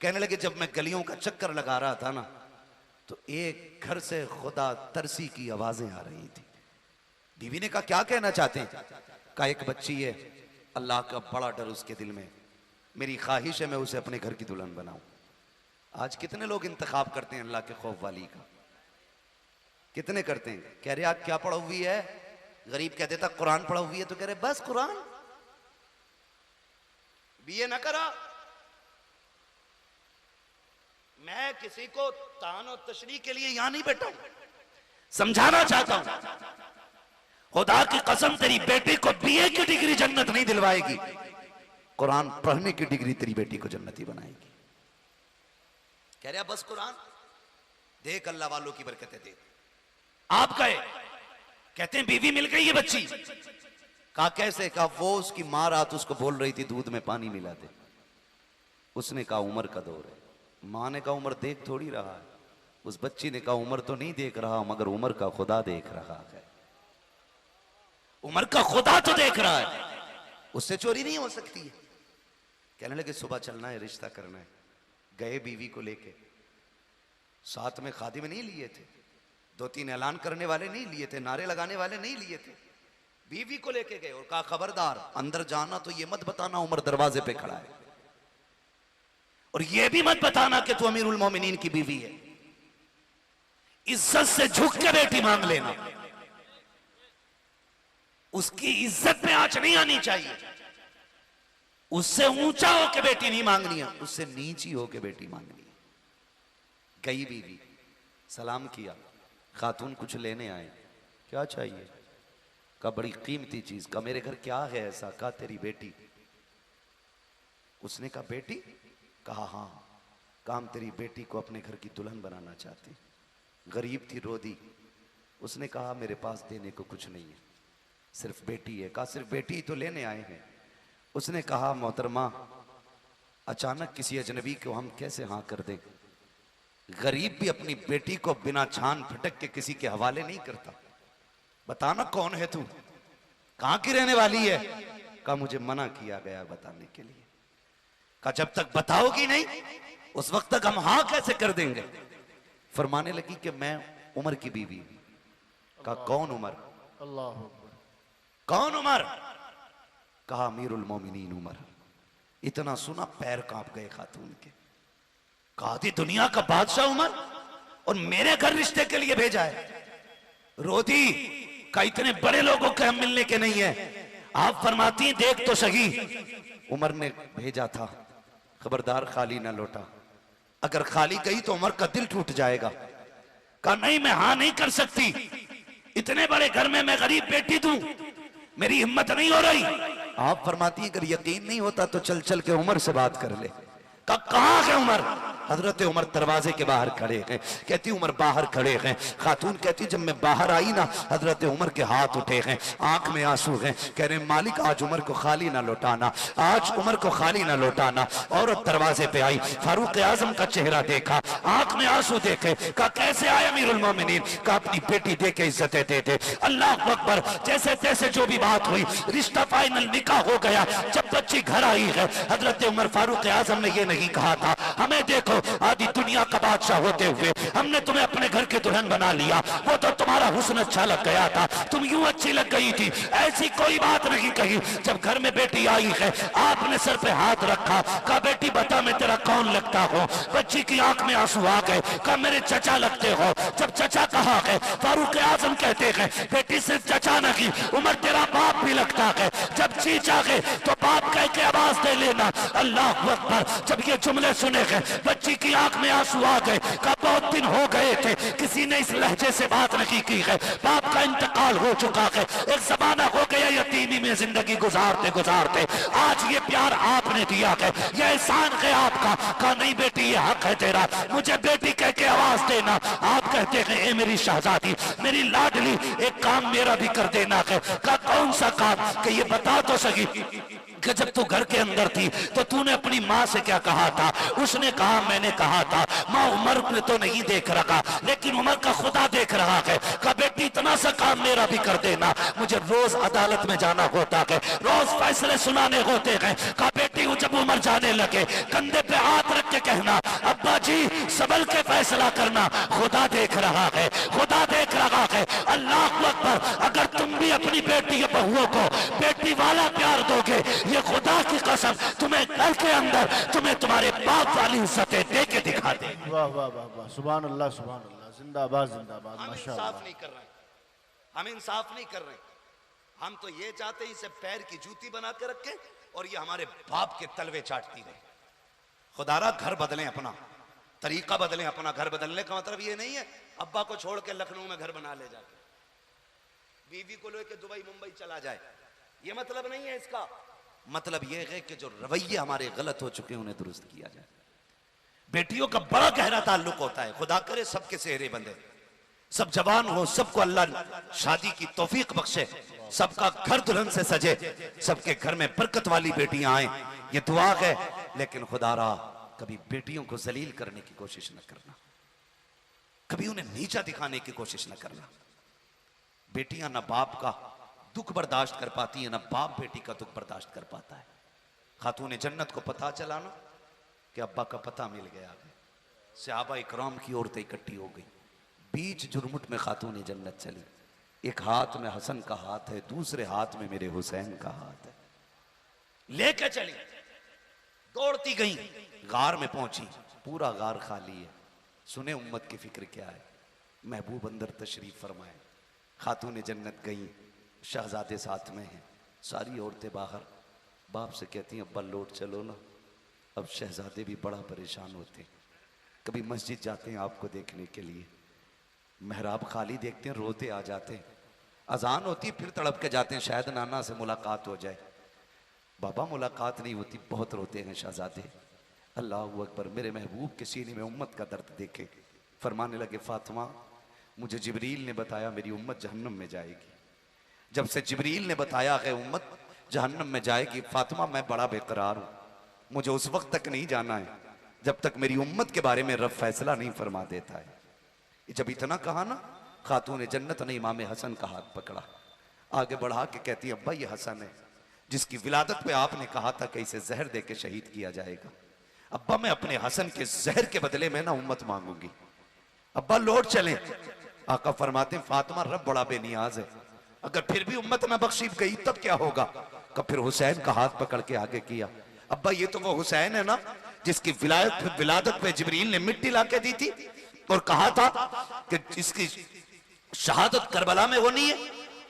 कहने लगे जब मैं गलियों का चक्कर लगा रहा था ना, तो एक घर से खुदा तरसी की आवाजें आ रही थी। बीवी ने कहा क्या कहना चाहते हैं? कहा एक बच्ची है, अल्लाह का बड़ा डर उसके दिल में, मेरी ख्वाहिश है मैं उसे अपने घर की दुल्हन बनाऊं। आज कितने लोग इंतखाब करते हैं अल्लाह के खौफ वाली का? कितने करते हैं? कह रहे आप क्या पढ़ा हुई है? गरीब कह देता कुरान पढ़ा हुई है, तो कह रहे बस कुरान, बीए ना करा। मैं किसी को तान और तशरीह के लिए यहां नहीं बैठा हूं, समझाना चाहता हूं। खुदा की कसम तेरी बेटी को बीए की डिग्री जन्नत नहीं दिलवाएगी, कुरान पढ़ने की डिग्री तेरी बेटी को जन्नती बनाएगी। कह रहे बस कुरान देख, अल्लाह वालों की बरकतें देख। आप गए, कहते हैं बीवी मिल गई है बच्ची। कहा कैसे? कहा वो उसकी मां रात उसको बोल रही थी दूध में पानी मिला दे। उसने कहा उम्र का दौर है। मां ने कहा उम्र देख थोड़ी रहा है। उस बच्ची ने कहा उम्र तो नहीं देख रहा, मगर उम्र का खुदा देख रहा है। उम्र का खुदा तो देख रहा है, उससे चोरी नहीं हो सकती है। कहने लगे सुबह चलना है, रिश्ता करना है। गए बीवी को लेके, साथ में खादिम नहीं लिए थे, 2-3 ऐलान करने वाले नहीं लिए थे, नारे लगाने वाले नहीं लिए थे। बीवी को लेके गए और कहा खबरदार अंदर जाना तो ये मत बताना उमर दरवाजे पे खड़ा है, और ये भी मत बताना कि तू अमीरुल मोमिनीन की बीवी है। इज्जत से झुक के बेटी मांग लेना, उसकी इज्जत में आंच नहीं आनी चाहिए। उससे ऊंचा होके बेटी नहीं मांगनी है, उससे नीची होके बेटी मांगनी है। गई बीवी, सलाम किया, खातून कुछ लेने आए, क्या चाहिए? कहा बड़ी कीमती चीज। कहा मेरे घर क्या है ऐसा? कहा तेरी बेटी। उसने कहा बेटी? कहा हाँ। कहा हम तेरी बेटी को अपने घर की दुल्हन बनाना चाहते। गरीब थी, रो दी। उसने कहा मेरे पास देने को कुछ नहीं है, सिर्फ बेटी है। कहा सिर्फ बेटी ही तो लेने आए हैं। उसने कहा मोहतरमा अचानक किसी अजनबी को हम कैसे हाँ कर दें? गरीब भी अपनी बेटी को बिना छान फटक के किसी के हवाले नहीं करता। बताना कौन है तू, कहां की रहने वाली है? कहा मुझे मना किया गया बताने के लिए। कहा जब तक बताओगी नहीं उस वक्त तक हम हाँ कैसे कर देंगे? फरमाने लगी कि मैं उमर की बीवी। कहा कौन उमर? अल्लाह कौन उमर? कहा अमीरुल मोमिनीन उमर। इतना सुना पैर कांप गए खातून के। कहा थी दुनिया का बादशाह उमर, और मेरे घर रिश्ते के लिए भेजा है। रोती का इतने बड़े लोगों के हम मिलने के नहीं है। आप फरमाती हैं देख तो सही, उमर ने भेजा था, खबरदार खाली ना लौटा। अगर खाली गई तो उमर का दिल टूट जाएगा। कहा नहीं मैं हां नहीं कर सकती, इतने बड़े घर में मैं गरीब बेटी दूं, मेरी हिम्मत नहीं हो रही। आप फरमाती अगर यकीन नहीं होता तो चल चल के उमर से बात कर ले। कहां है उमर? हजरत उमर दरवाजे के बाहर खड़े हैं। कहती उमर बाहर खड़े हैं। खातून कहती जब मैं बाहर आई ना, हजरत उमर के हाथ उठे हैं, आंख में आंसू हैं। कह रहे मालिक आज उमर को खाली ना लौटाना, आज उमर को खाली ना लौटाना। औरत दरवाजे पे आई, फारूक आजम का चेहरा देखा, आंख में आंसू देखे। कहा कैसे आए अमीरुल मोमिनीन? कहा अपनी बेटी दे के इज्जतें देते। अल्लाह अकबर। जैसे तैसे जो भी बात हुई, रिश्ता फाइनल, निकाह हो गया। जब बच्ची घर आई है, हजरत उमर फारूक आजम ने यह नहीं कहा था हमें देखो आधी दुनिया का बादशाह होते हुए हमने तुम्हें अपने घर की दुल्हन बना लिया, वो तो तुम्हारा हुस्न अच्छा लग गया था, तुम यूं अच्छी लग गई थी, ऐसी कोई बात नहीं कही। जब घर में बेटी आई है, आपने सर पे हाथ रखा, कहा बेटी बता मैं तेरा कौन लगता हूं? बच्ची की आंख में आंसू आ गए। कहा मेरे चचा लगते हो। जब चचा कहा है, फारूक आजम कहते हैं बेटी सिर्फ चचा नहीं, उमर तेरा बाप भी लगता है। जब चीचा गए तो बाप कह के आवाज दे लेना। अल्लाह अकबर। जब ये जुमले सुने गए, बच्ची की आंख में आंसू आ गए। कहा बहुत दिन हो गए थे किसी ने इस लहजे से बात नहीं की है, बाप का इंतकाल हो चुका है, एक जमाना हो गया यतीमी में जिंदगी गुजारते गुजारते, आज ये प्यार आपने दिया है, ये एहसान है आपका। कहा नहीं बेटी ये हक है तेरा, मुझे बेटी कह के आवाज देना। आप कहते हैं ए मेरी शहजादी, मेरी लाडली, एक काम मेरा भी कर देना है। कहा कौन सा काम? कि ये बता तो सही। कि जब तू घर के अंदर थी तो तूने अपनी माँ से क्या कहा था? उसने कहा मैंने कहा था माँ उमर ने तो नहीं देख रखा, लेकिन उमर का खुदा देख रहा है। कहा बेटी इतना सा काम मेरा भी कर देना, मुझे रोज अदालत में जाना होता है, रोज फैसले सुनाने होते हैं। कहा बेटी जब उमर जाने लगे कंधे पे हाथ रख के कहना अब्बा जी संभल के फैसला करना, खुदा देख रहा है, खुदा देख रहा है। अल्लाह अकबर। अगर तुम भी अपनी बेटी बहुओं को बेटी वाला प्यार दोगे, ये खुदा की कसम तुम्हें घर के अंदर तुम्हें तुम्हारे बाप वाली इज्जतें दे के दिखा दे। वाह वाह वाह वाह, सुभान अल्लाह सुभान अल्लाह, जिंदाबाद जिंदाबाद, हम माशाअल्लाह। इंसाफ नहीं कर रहे, हम इंसाफ नहीं कर रहे। हम तो ये चाहते हैं इसे पैर की जूती बना के रखें और ये हमारे बाप के तलवे चाटती रहे। खुदारा घर बदलें, अपना तरीका बदलें। अपना घर बदलने का मतलब ये नहीं है अब्बा को छोड़ के लखनऊ में घर बना ले जाके, बीवी को लेके दुबई मुंबई चला जाए, ये मतलब नहीं है इसका। मतलब यह है कि जो रवैये हमारे गलत हो चुके हैं उन्हें दुरुस्त किया जाए। बेटियों का बड़ा गहरा ताल्लुक होता है, खुदा करे सबके सेहरे बंधे, सब जवान हो, सबको अल्लाह शादी की तौफीक बख्शे, सबका घर दुल्हन से सजे, सबके घर में बरकत वाली बेटियां आए, ये दुआ है। लेकिन खुदारा कभी बेटियों को जलील करने की कोशिश न करना, कभी उन्हें नीचा दिखाने की कोशिश न करना। बेटियां ना बाप का दुख बर्दाश्त कर पाती है, ना बाप बेटी का दुख बर्दाश्त कर पाता है। खातून जन्नत को पता चला ना कि अब्बा का पता मिल गया, सहाबा इकराम की औरतें इकट्ठी हो गई, बीच जुर्मुट में खातून जन्नत चली। एक हाथ में हसन का हाथ है, दूसरे हाथ में मेरे हुसैन का हाथ है, लेके चली, दौड़ती गई, गार में पहुंची, पूरा गार खाली है। सुने उम्मत की फिक्र क्या है, महबूब अंदर तशरीफ फरमाए। खातून जन्नत गई, शहजादे साथ में हैं, सारी औरतें बाहर। बाप से कहती हैं अब्बा लौट चलो ना। अब शहजादे भी बड़ा परेशान होते हैं, कभी मस्जिद जाते हैं आपको देखने के लिए, महराब खाली देखते हैं रोते आ जाते हैं, अजान होती फिर तड़प के जाते हैं शायद नाना से मुलाकात हो जाए। बाबा मुलाकात नहीं होती, बहुत रोते हैं शहजादे। अल्लाह अकबर, मेरे महबूब के सीने में उम्मत का दर्द देखे, फरमाने लगे फातिमा मुझे जिब्रील ने बताया मेरी उम्मत जहन्नम में जाएगी। जब से जिब्रील ने बताया है उम्मत जहन्नम में जाएगी, फातिमा मैं बड़ा बेकरार हूं, मुझे उस वक्त तक नहीं जाना है जब तक मेरी उम्मत के बारे में रब फैसला नहीं फरमा देता है। जब इतना कहा ना, खातून जन्नत ने इमाम हसन का हाथ पकड़ा, आगे बढ़ा के कहती है अब्बा ये हसन है जिसकी विलादत पे आपने कहा था कि इसे जहर दे के शहीद किया जाएगा। अब्बा मैं अपने हसन के जहर के बदले में ना उम्मत मांगूंगी, अब्बा लौट चले। आका फरमाते फातिमा रब बड़ा बेनियाज है, अगर फिर भी उम्मत में बख्शी गई तब क्या होगा। कब फिर हुसैन का हाथ पकड़ के आगे किया, अब्बा ये तो वो हुसैन है ना जिसकी विलादत पे जिब्रील ने मिट्टी लाके दी थी और कहा था कि इसकी शहादत करबला में होनी है,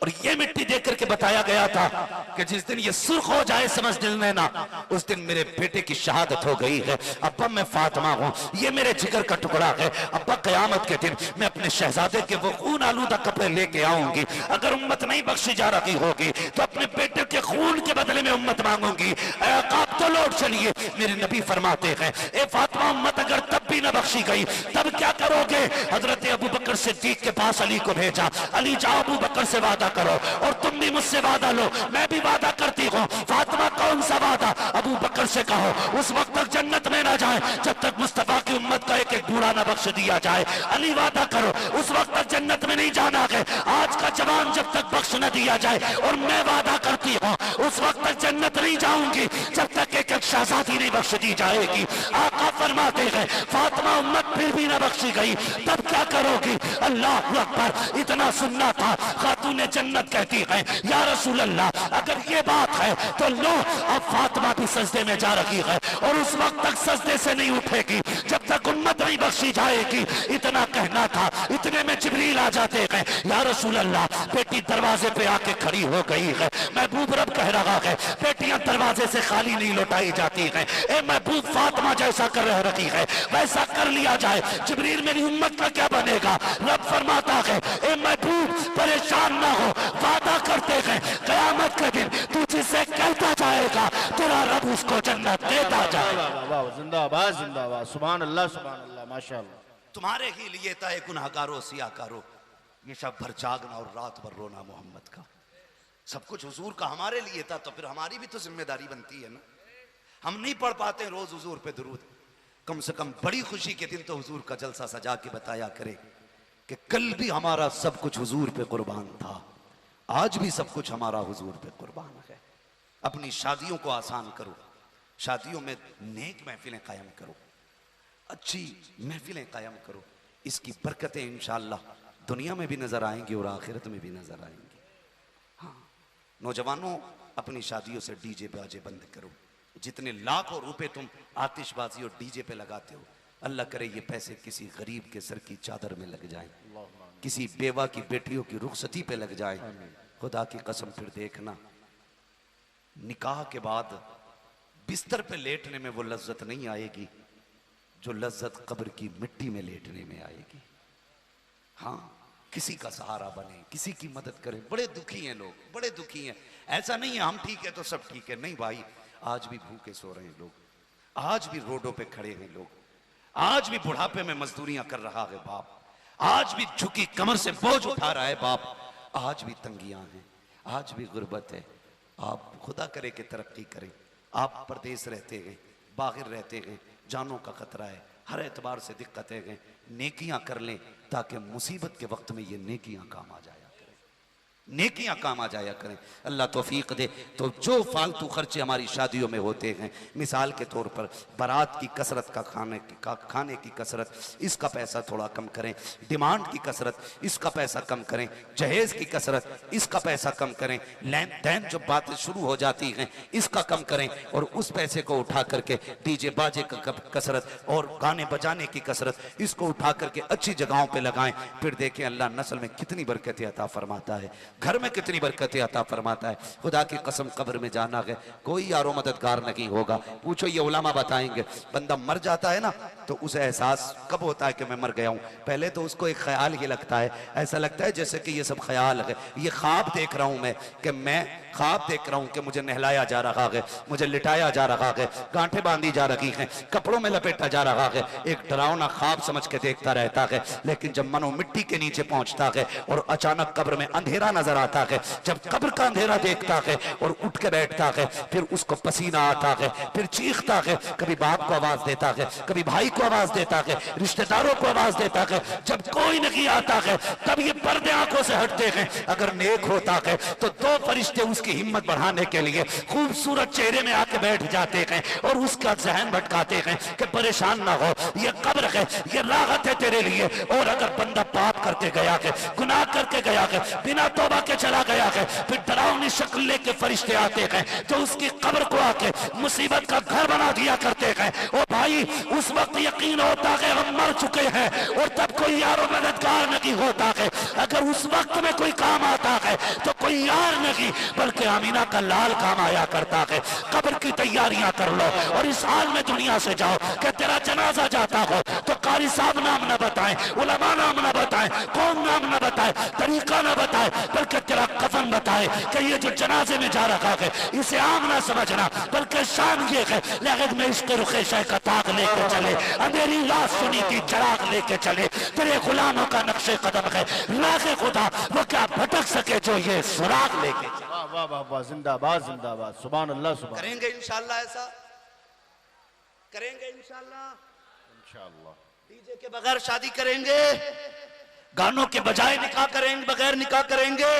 और ये मिट्टी देख करके बताया गया था कि जिस दिन ये सुर्ख हो जाए समझ लेना उस दिन मेरे बेटे की शहादत हो गई है। अब्बा मैं फातिमा हूं, ये मेरे जिगर का टुकड़ा है। अब्बा कयामत के दिन मैं अपने शहजादे के वो खून आलूदा कपड़े लेके आऊंगी, अगर उम्मत नहीं बख्शी जा रही होगी तो अपने बेटे के खून के बदले में उम्मत मांगूंगी। आप तो लौट चलिए, मेरे नबी फरमाते हैं ए फातिमा उम्मत अगर तब भी न बख्शी गई तब क्या करोगे। हजरत अबू बकर सिद्दीक के पास अली को भेजा, अली जाओ अबू बकर से वादा करो और तुम भी मुझसे वादा लो, मैं भी वादा करती हूँ। फातिमा कौन सा वादा, अबू बकर से कहो उस वक्त तक जन्नत में ना जाए जब तक मुस्तफा की उम्मत का एक एक बूढ़ा ना बख्श दिया जाए। अली वादा करो उस वक्त तक जन्नत में नहीं जाना है आज का जवान जब तक बख्श न दिया जाए, और मैं वादा करती हूँ उस वक्त तक जन्नत नहीं जाऊंगी जब तक एक एक शहजादी नहीं बख्श दी जाएगी। आका फरमाते हैं फातिमा उम्मत फिर भी ना बख्शी गई तब क्या करोगी। अल्लाह अकबर, इतना सुनना था। खातून जन्नत कहती है या रसूल अल्लाह अगर ये बात है तो लो अब फातिमा भी सजदे में जा रही है और उस वक्त तक सजदे से नहीं उठेगी जब तक उम्मत नहीं बख्शी जाएगी। इतना कहना था, इतने में जिब्रील आ जाते हैं या रसूल अल्लाह बेटी दरवाजे पे आके खड़ी हो गई है। महबूब रब कह रहा है बेटियां दरवाजे से खाली नहीं लौटाई जाती हैं, ए महबूब फातिमा जैसा कर रही है वैसा कर लिया जाए। जिब्रील मेरी उम्मत का क्या बनेगा। रब फरमाता है ए महबूब परेशान ना हो, वादा करते हैं कयामत के दिन तू जिसे कहता जाएगा तेरा रब उसको जन्नत देता जाएगा। जिंदाबाद जिंदाबाद, सुभान अल्लाह माशाअल्लाह। तुम्हारे ही लिए तय गुनहगारो सियाकारो, ये शब भर जागना और रात भर रोना मोहम्मद का। सब कुछ हुजूर का हमारे लिए था, तो फिर हमारी भी तो जिम्मेदारी बनती है ना। हम नहीं पढ़ पाते रोज हुजूर पे दुरूद, कम से कम बड़ी खुशी के दिन तो हुजूर का जलसा सजा के बताया करे कि कल भी हमारा सब कुछ हुजूर पे कुर्बान था, आज भी सब कुछ हमारा हुजूर पे कुर्बान है। अपनी शादियों को आसान करो, शादियों में नेक महफिलें कायम करो, अच्छी महफिलें कायम करो। इसकी बरकतें इंशाअल्लाह दुनिया में भी नजर आएंगी और आखिरत में भी नजर आएंगी। हाँ, नौजवानों, अपनी शादियों से डीजे बाजे बंद करो। जितने लाखों रुपए तुम आतिशबाजी और डीजे पे लगाते हो, अल्लाह करे ये पैसे किसी गरीब के सर की चादर में लग जाएं, किसी बेवा की बेटियों की रुखसती पे लग जाएं। खुदा की कसम फिर देखना, निकाह के बाद बिस्तर पे लेटने में वो लज्जत नहीं आएगी जो लज्जत कब्र की मिट्टी में लेटने में आएगी। हाँ, किसी का सहारा बने, किसी की मदद करें। बड़े दुखी हैं लोग, बड़े दुखी हैं। ऐसा नहीं है हम ठीक है तो सब ठीक है, नहीं भाई, आज भी भूखे सो रहे हैं लोग, आज भी रोडों पे खड़े हैं लोग, आज भी बुढ़ापे में मजदूरियां कर रहा है बाप, आज भी झुकी कमर से बोझ उठा रहा है बाप, आज भी तंगियां हैं, आज भी गुर्बत है। आप खुदा करे कि तरक्की करें। आप परदेश रहते हैं, बाहर रहते हैं, जानों का खतरा है, हर एतबार से दिक्कतें हैं, नेकियां कर लें ताकि मुसीबत के वक्त में ये नेकियां काम आ जाया करें, नेकियां काम आ जाया करें। अल्लाह तौफीक दे। तो जो फालतू खर्चे हमारी शादियों में होते हैं, मिसाल के तौर पर बारात की कसरत का खाने की कसरत, इसका पैसा थोड़ा कम करें, डिमांड की कसरत, इसका पैसा कम करें, जहेज की कसरत, इसका पैसा कम करें, लेन देन जो बातें शुरू हो जाती हैं इसका कम करें, और उस पैसे को उठा करके डीजे बाजे का कसरत और गाने बजाने की कसरत, इसको उठा करके अच्छी जगहों पे लगाएं। फिर देखें अल्लाह नस्ल में कितनी बरकतें अता फरमाता है, घर में कितनी बरकतें अता फरमाता है। खुदा की कसम, कब्र में जाना है, कोई यारो मददगार नहीं होगा। पूछो, ये उलमा बताएंगे, बंदा मर जाता है ना तो उसे एहसास कब होता है कि मैं मर गया हूं? पहले तो उसको एक ख्याल ही लगता है, ऐसा लगता है जैसे कि ये सब ख्याल है, ये ख्वाब देख रहा हूं मैं, कि मैं ख्वाब देख रहा हूं कि मुझे नहलाया जा रहा है, मुझे लिटाया जा रहा है, गांठें बांधी जा रही हैं, कपड़ों में लपेटा जा रहा है। एक डरावना ख्वाब समझ के देखता रहता है। लेकिन जब मनो मिट्टी के नीचे पहुंचता है और अचानक कब्र में अंधेरा नजर आता है, जब कब्र का अंधेरा देखता है और उठ के बैठता है, फिर उसको पसीना आता है, फिर चीखता है, कभी बाप को आवाज देता है, कभी भाई को आवाज देता है, रिश्तेदारों को आवाज देता है। जब कोई नहीं आता है तब ये पर्दे आंखों से हटते हैं। अगर नेक होता है तो दो फरिश्ते उसकी हिम्मत बढ़ाने के लिए खूबसूरत चेहरे में आके बैठ जाते हैं और उसका जहन भटकाते हैं कि परेशान ना हो, ये कब्र है, ये राहत है तेरे लिए। और अगर बंदा पाप करके गया है, गुनाह करके गया है, बिना तौबा के चला गया है, फिर डरावनी शक्ल लेके फरिश्ते आते हैं जो उसकी कब्र को आके मुसीबत का घर बना दिया करते हैं। ओ भाई, उस वक्त यकीन होता है हम मर चुके हैं और तब कोई यारो मददगार नहीं होता है। अगर उस वक्त में कोई काम आता है तो कोई यार नहीं बल्कि आमीना का लाल काम आया करता है। कब्र की तैयारियां कर लो और इस हाल में दुनिया से जाओ कि तेरा जनाजा जाता हो तो कारी साहब नाम न बताएं, उलमा नाम न बताएं, कौन नाम न बताए, तरीका न बताए, बल्कि तेरा कफन बताए कि ये जो जनाजे में जा रखा है इसे आम ना समझना, बल्कि शान ये है लगन में इसके रुखे शह का ताक लेके चले, अंधेरी रात सुनी थी चराग लेके चले, तेरे गुलामों का नक्शे कदम है राखे खुदा, वो क्या भटक सके जो ये सुराग लेके चले। वाह वाह वाह वाह, जिंदाबाद जिंदाबाद, सुभान अल्लाह सुभान। करेंगे इंशाल्लाह, ऐसा करेंगे इंशाल्लाह। इंशाअल्लाह डीजे के बगैर शादी करेंगे, गानों के बजाय निकाह करेंगे, बगैर निकाह करेंगे।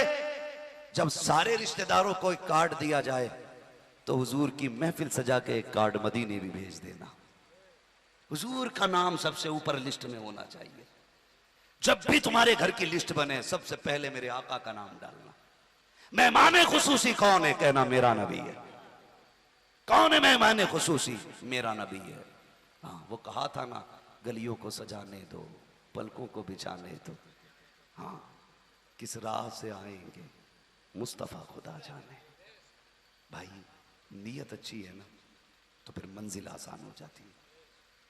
जब सारे रिश्तेदारों को एक कार्ड दिया जाए तो हुजूर की महफिल सजा के एक कार्ड मदीने भी भेज देना। हुजूर का नाम सबसे ऊपर लिस्ट में होना चाहिए। जब भी तुम्हारे घर की लिस्ट बने सबसे पहले मेरे आका का नाम डालना। मेहमान खुसूसी कौन है? कहना मेरा नबी है। कौन है मेहमान खुसूसी? मेरा नबी है। हाँ, वो कहा था ना, गलियों को सजाने दो, पलकों को बिछाने दो। हाँ, किस राह से आएंगे मुस्तफ़ा खुदा जाने। भाई, नीयत अच्छी है ना तो फिर मंजिल आसान हो जाती है,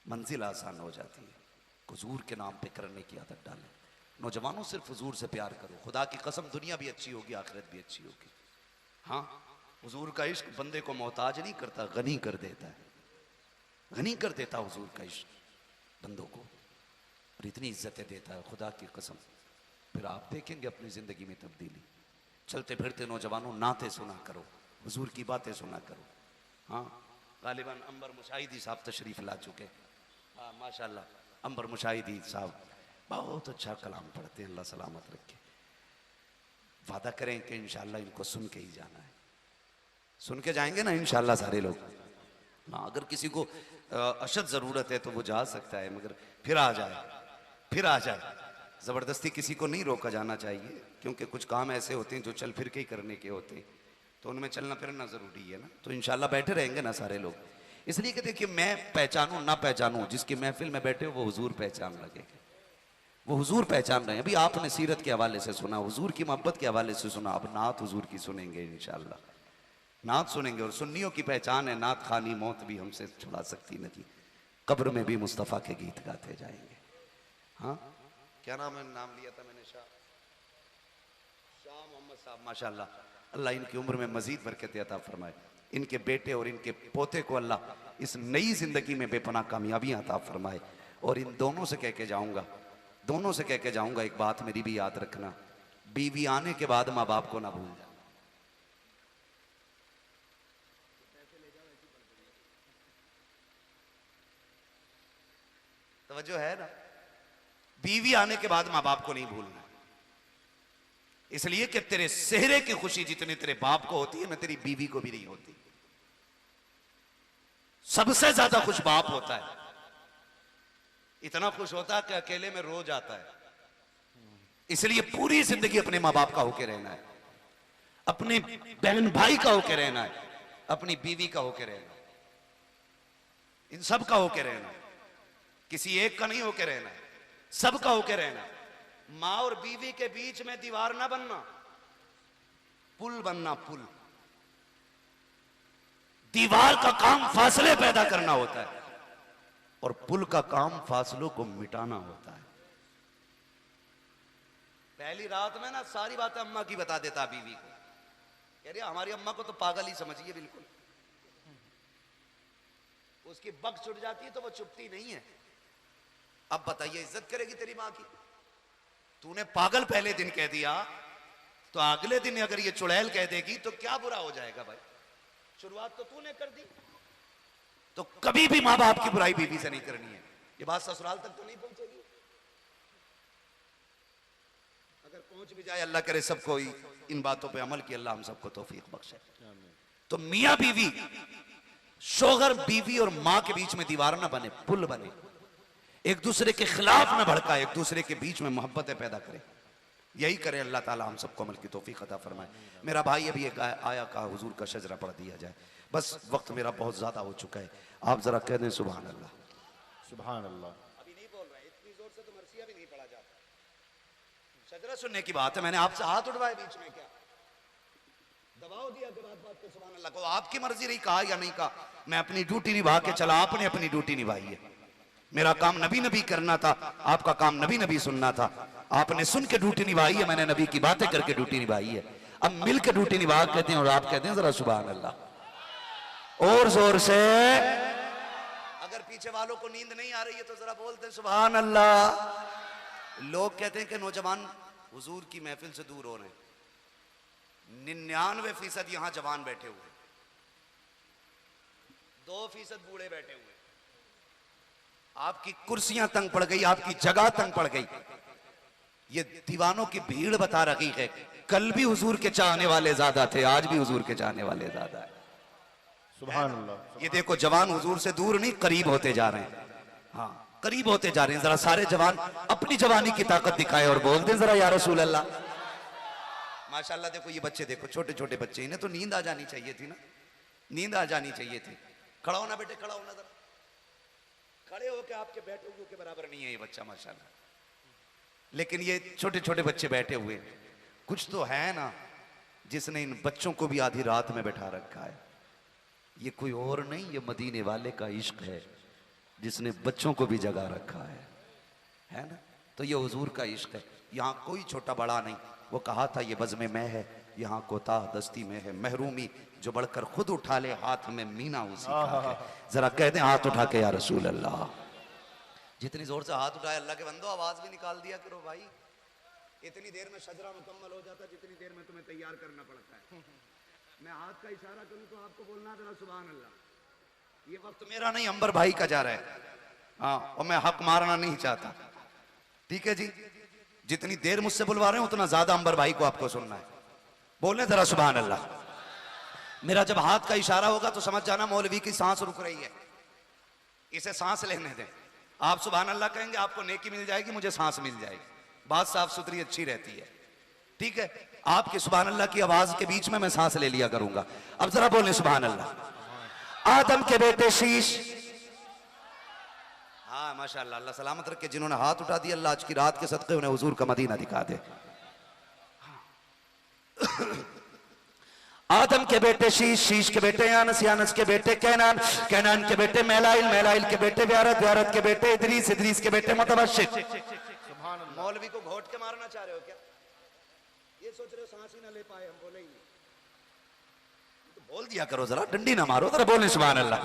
मंजिल आसान हो जाती है। हुजूर के नाम पे करने की आदत डालें। नौजवानों, सिर्फ हुजूर से प्यार करो। खुदा की कसम, दुनिया भी अच्छी होगी, आखिरत भी अच्छी होगी। हाँ, हुजूर का इश्क बंदे को मोहताज नहीं करता, गनी कर देता है, गनी कर देता हुजूर का इश्क बंदों को, और इतनी इज्जतें देता है खुदा की कसम। फिर आप देखेंगे अपनी जिंदगी में तब्दीली। चलते फिरते नौजवानों नाते सुना करो, हुजूर की बातें सुना करो। हाँ, गालिबन अंबर मुशाहिदी साहब तशरीफ ला चुके। हाँ माशाल्लाह, अंबर मुशाहिदी साहब बहुत अच्छा कलाम पढ़ते हैं, अल्लाह सलामत रखे। वादा करें कि इंशाल्लाह इनको सुन के ही जाना है, सुन के जाएंगे ना इंशाल्लाह सारे लोग। हाँ, अगर किसी को अशद ज़रूरत है तो वो जा सकता है, मगर फिर आ जाए, फिर आ जाए। ज़बरदस्ती किसी को नहीं रोका जाना चाहिए, क्योंकि कुछ काम ऐसे होते हैं जो चल फिर के ही करने के होते हैं, तो उनमें चलना फिरना ज़रूरी है ना। तो इंशाल्लाह बैठे रहेंगे ना सारे लोग। इसलिए कि देखिए, मैं पहचानूँ ना पहचानूँ, जिसकी महफिल में बैठे हो वो हुजूर पहचान लगेगा, वो हुजूर पहचान रहे हैं। अभी आपने सीरत के हवाले से सुना, हुजूर की मोहब्बत के हवाले से सुना, अब नात हुजूर की सुनेंगे इंशाल्लाह, नात सुनेंगे। और सुन्नियों की पहचान है, नात खानी मौत भी हमसे छुड़ा सकती नहीं, कब्र में भी मुस्तफ़ा के गीत गाते जाएंगे। हाँ, क्या नाम है, नाम लिया था मैंने, शाह मोहम्मद साहब, माशाल्लाह। अल्लाह इनकी उम्र में मजीद बरकत अता फरमाए, इनके बेटे और इनके पोते को अल्लाह इस नई जिंदगी में बेपनाह कामयाबियां अता फरमाए। और इन दोनों से कह के जाऊंगा, दोनों से कह के जाऊंगा, एक बात मेरी भी याद रखना, बीवी आने के बाद माँ बाप को ना भूल जाना। तवज्जो है ना, बीवी आने के बाद माँ बाप को नहीं भूलना, इसलिए कि तेरे सेहरे की खुशी जितनी तेरे बाप को होती है ना, तेरी बीवी को भी नहीं होती। सबसे ज्यादा खुश बाप होता है, इतना खुश होता है कि अकेले में रो जाता है। इसलिए पूरी जिंदगी अपने माँ बाप का होके रहना है, अपने बहन भाई का होके रहना है, अपनी बीवी का होके रहना है, इन सब का होके रहना है, किसी एक का नहीं होके रहना है, सबका होके रहना है। मां और बीवी के बीच में दीवार ना बनना, पुल बनना, पुल। दीवार का काम फासले पैदा करना होता है, और पुल का काम फासलों को मिटाना होता है। पहली रात में ना सारी बातें अम्मा की बता देता बीवी को, कह रही हमारी अम्मा को तो पागल ही समझिए बिल्कुल, उसकी बक छुट जाती है तो वो चुपती नहीं है। अब बताइए, इज्जत करेगी तेरी मां की? तूने पागल पहले दिन कह दिया, तो अगले दिन अगर ये चुड़ैल कह देगी तो क्या बुरा हो जाएगा भाई? शुरुआत तो तूने कर दी। तो कभी भी मां बाप की बुराई बीवी से नहीं करनी है। ये बात ससुराल तक तो नहीं पहुंचेगी, अगर पहुंच भी जाए, अल्लाह करे सबको इन बातों पे अमल की अल्लाह हम सबको तौफीक बख्शे। तो मियां बीवी, शोहर बीवी और मां के बीच में दीवार ना बने, पुल बने, एक दूसरे के खिलाफ ना भड़काए, एक दूसरे के बीच में मोहब्बतें पैदा करे। यही करे अल्लाह ताला हम सबको अमल की तौफीक अता फरमाए। मेरा भाई अभी एक आया कहा हुजूर का शजरा पढ़ दिया जाए, बस वक्त मेरा बहुत ज्यादा हो चुका है, आप जरा कह दें सुभान अल्लाह। सुभान अल्लाह। अभी नहीं बोल रहे, इतनी जोर से तो मरसिया भी नहीं पढ़ा जाता, शजरा सुनने की बात है। मैंने आपसे हाथ उठवाए बीच में, क्या दबाव दिया के बात बात पे सुभान अल्लाह को? आपकी मर्जी रही, कहा या नहीं कहा, मैं अपनी ड्यूटी निभा के चला, आपने अपनी ड्यूटी निभाई है। मेरा काम नबी नबी करना था, आपका काम नबी नबी सुनना था। आपने सुन के ड्यूटी निभाई है, मैंने नबी की बातें करके ड्यूटी निभाई है। अब मिल के ड्यूटी निभा कहते हैं, और आप कहते हैं जरा सुभान अल्लाह और जोर से। अगर पीछे वालों को नींद नहीं आ रही है तो जरा बोलते हैं सुभान अल्लाह। लोग कहते हैं कि नौजवान हुजूर की महफिल से दूर हो रहे हैं, 99% यहां जवान बैठे हुए, 2% बूढ़े बैठे हुए। आपकी कुर्सियां तंग पड़ गई, आपकी जगह तंग पड़ गई, ये दीवानों की भीड़ बता रही है। कल भी हुजूर के चाहने वाले ज्यादा थे, आज भी हुजूर के चाहने वाले ज्यादा है। सुभान अल्लाह। ये देखो जवान हुजूर से दूर नहीं, करीब होते जा रहे हैं। हाँ, करीब होते जा रहे हैं। जरा सारे जवान अपनी जवानी की ताकत दिखाए और बोल दें जरा या रसूल अल्लाह। माशाल्लाह देखो ये बच्चे, देखो छोटे छोटे बच्चे, इन्हें तो नींद आ जानी चाहिए थी ना, नींद आ जानी चाहिए थी। खड़ा होना बेटे, खड़ा होना जरा, खड़े होके आपके बैठे हुए के बराबर नहीं है ये बच्चा माशाल्लाह। लेकिन ये छोटे छोटे बच्चे बैठे हुए, कुछ तो है ना जिसने इन बच्चों को भी आधी रात में बैठा रखा है। ये कोई और नहीं, ये मदीने वाले का इश्क है जिसने बच्चों को भी जगा रखा है ना। तो ये हुजूर का इश्क है, यहाँ कोई छोटा बड़ा नहीं। वो कहा था ये बज़्म में है, यहाँ कोताह दस्ती में है, महरूमी जो बढ़कर खुद उठा ले हाथ में मीना उसी का है। जरा कह दें हाथ उठा के या रसूल अल्लाह। जितनी जोर से हाथ उठाए अल्लाह के बंदो, आवाज भी निकाल दिया करो भाई। इतनी देर में शजरा मुकम्मल हो जाता जितनी देर में तुम्हें तैयार तैयार करना पड़ता है। मैं हाथ का इशारा करूं तो आपको बोलना जरा सुभान अल्लाह। ये वक्त मेरा नहीं, अंबर भाई का जा रहा है। हाँ, और मैं हक मारना नहीं चाहता, ठीक है जी। जितनी देर मुझसे बुलवा रहे हैं उतना ज्यादा अंबर भाई को आपको सुनना है। बोलने जरा सुभान अल्लाह। मेरा जब हाथ का इशारा होगा तो समझ जाना मौलवी की सांस रुक रही है, इसे सांस लेने दें। आप सुभान अल्लाह कहेंगे आपको नेकी मिल जाएगी, मुझे सांस मिल जाएगी, बात साफ सुथरी अच्छी रहती है, ठीक है। आपकी सुभान अल्लाह की आवाज के बीच में मैं सांस ले लिया करूंगा। अब जरा बोलें सुभान अल्लाह। आदम के बेटे शीश, हाँ माशाअल्लाह, अल्लाह सलामत रखे। जिन्होंने हाथ उठा दिया अल्लाह आज की रात के सदक़े उन्हें हुजूर का मदीना दिखा दे। आदम के बेटे शीश, शीश के बेटे यानस, यानस के बेटे कैनान, कैनान के बेटे मैलाइल, मैलाइल के बेटे व्यारत, व्यारत के बेटे इदरीस, इदरीस के बेटे मुतबश्शिर। मौलवी को घोट के मारना चाह रहे हो क्या? ये सोच रहे हो सांस ही ना ले पाए हम, बोले ही नहीं तो बोल दिया करो, जरा डंडी ना मारो, जरा बोले सुभान अल्लाह।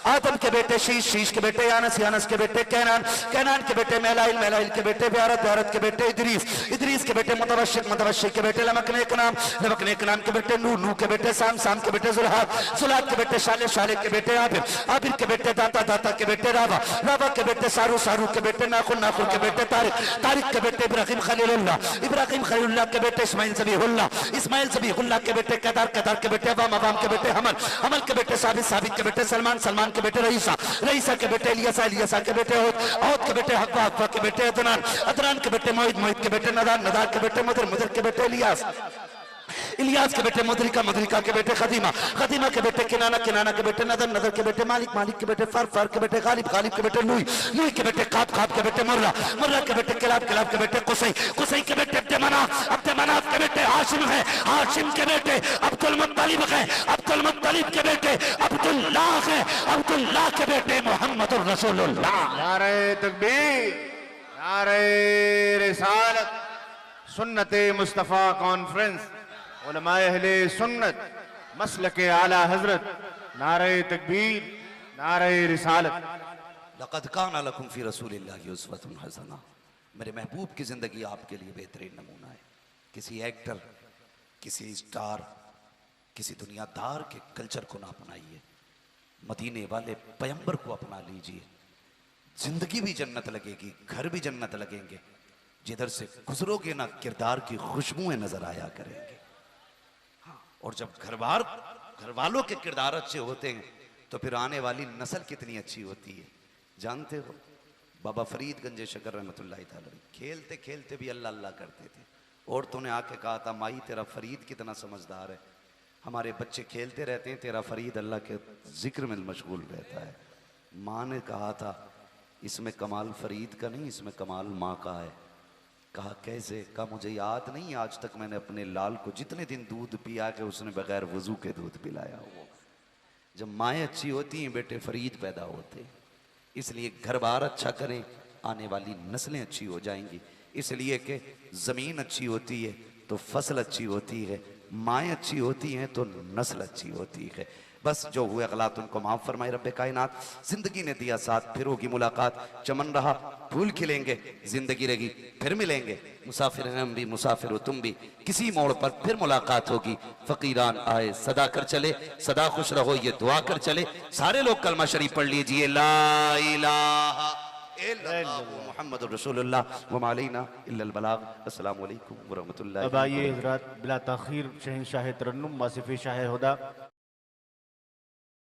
आदम के बेटे शीश, शीश के बेटे यानस, यानस के बेटे कैनान, कैनान के बेटे मैलाइल, मैलाइल के बेटे व्यारत, व्यारत के बेटे इदरीस, इदरीस के बेटे मुतबश्शिर, मुतबश्शिर के बेटे लमकने के नाम, लमकने के नाम के बेटे नूह, नूह के बेटे साम, साम के बेटे जुल्हाद, जुल्हाद के बेटे शाले, शाले के बेटे आबिर, आबिर के बेटे दाता, दाता के बेटे रावा, रावा के बेटे सारू, सारू के बेटे नाखुन, नाखुन के बेटे तारिक, तारिक के बेटे इब्राहिम खलीलुल्लाह, इब्राहिम खलीलुल्लाह के बेटे इस्माइल ज़बीहुल्लाह, इस्माइल ज़बीहुल्लाह के बेटे केदार, केदार के बेटे अवाम, अवाम के बेटे हमल, हमल के बेटे साबित, साबित के बेटे सलमान, सलमान के बेटे रईसा, रईसा के बेटे इलियासा, इलियासा के बेटे औद, औद के बेटे हक्वा, हक्वा के बेटे अदनान, अदनान के बेटे मोहित, मोहित के बेटे नदान, नदान के बेटे मुदर, मुदर के बेटे इलियास, इलियास के बेटे मुदरिका, मुदरिका के बेटे खदीमा, खदीमा के बेटे किनाना, किनाना के बेटे नदर, नदर के बेटे मालिक, मालिक के बेटे फर, फर के बेटे गालिब, गालिब के बेटे लुई, लुई के बेटे काब, काब के बेटे मुर्रा, मुर्रा के बेटे किलाब, किलाब के बेटे कुसै, कुसै के बेटे अब्द मनाफ, अब्द मनाफ के बेटे हाशिम है, हाशिम के बेटे अब्दुल मुत्तलिब है, अब्दुल मुत्तलिब के बेटे अब्दुल्लाह है, अब्दुल्लाह के बेटे मोहम्मदुर रसूलुल्लाह। नारे तकबीर, नारे रिसालत, सुन्नते मुस्तफ़ा कॉन्फ्रेंस, उलमाए अहले सुन्नत, मसलके आला हजरत, नारे तकबीर, नारे रिसालत। लक़द काना लकुम फ़ी रसूलिल्लाहि उस्वतुन हसना। मेरे महबूब की जिंदगी आपके लिए बेहतरीन नमूना है। किसी एक्टर, किसी स्टार, किसी दुनियादार के कल्चर को ना अपनाइए, मदीने वाले पैगंबर को अपना लीजिए। जिंदगी भी जन्नत लगेगी, घर भी जन्नत लगेंगे। जिधर से गुजरोगे ना किरदार की खुशबुएं नजर आया करेंगे। और जब घर वालों के किरदार अच्छे होते हैं तो फिर आने वाली नस्ल कितनी अच्छी होती है। जानते हो बाबा फरीद गंजे शकर रहमतुल्लाहि तआला खेलते खेलते भी अल्लाह अल्लाह करते थे। औरतों ने आके कहा था माई तेरा फरीद कितना समझदार है, हमारे बच्चे खेलते रहते हैं, तेरा फरीद अल्लाह के जिक्र में मशगूल रहता है। माँ ने कहा था इसमें कमाल फरीद का नहीं, इसमें कमाल माँ का है। कहा कैसे? कहा मुझे याद नहीं आज तक मैंने अपने लाल को जितने दिन दूध पिया कि उसने बगैर वजू के दूध पिलाया हो। जब माएँ अच्छी होती हैं बेटे फरीद पैदा होते हैं। इसलिए घर बार अच्छा करें, आने वाली नस्लें अच्छी हो जाएंगी। इसलिए कि ज़मीन अच्छी होती है तो फसल अच्छी होती है, माएँ अच्छी होती हैं तो नस्ल अच्छी होती है। बस जो हुए गलत उनको माफ़ फरमाए रब्बे कायनात। जिंदगी ने दिया साथ, फिर होगी मुलाकात। चमन रहा फूल खिलेंगे, जिंदगी रहेगी फिर मिलेंगे। मुसाफिर हैं हम भी, मुसाफिर हो तुम भी, किसी मोड़ पर फिर मुलाकात होगी। फकीरान आए सदा कर चले, सदा खुश रहो ये दुआ कर चले। सारे लोग कलमा शरीफ पढ़ लीजिए, ला इलाहा इल्लल्लाह मुहम्मदुर रसूलुल्लाह व मा अलैना इल्लल बलाग। अस्सलामु अलैकुम व रहमतुल्लाहि। अब आइए हज़रात बिला ताख़ीर शहंशाह तरन्नुम वासिफ़ शाह हुदा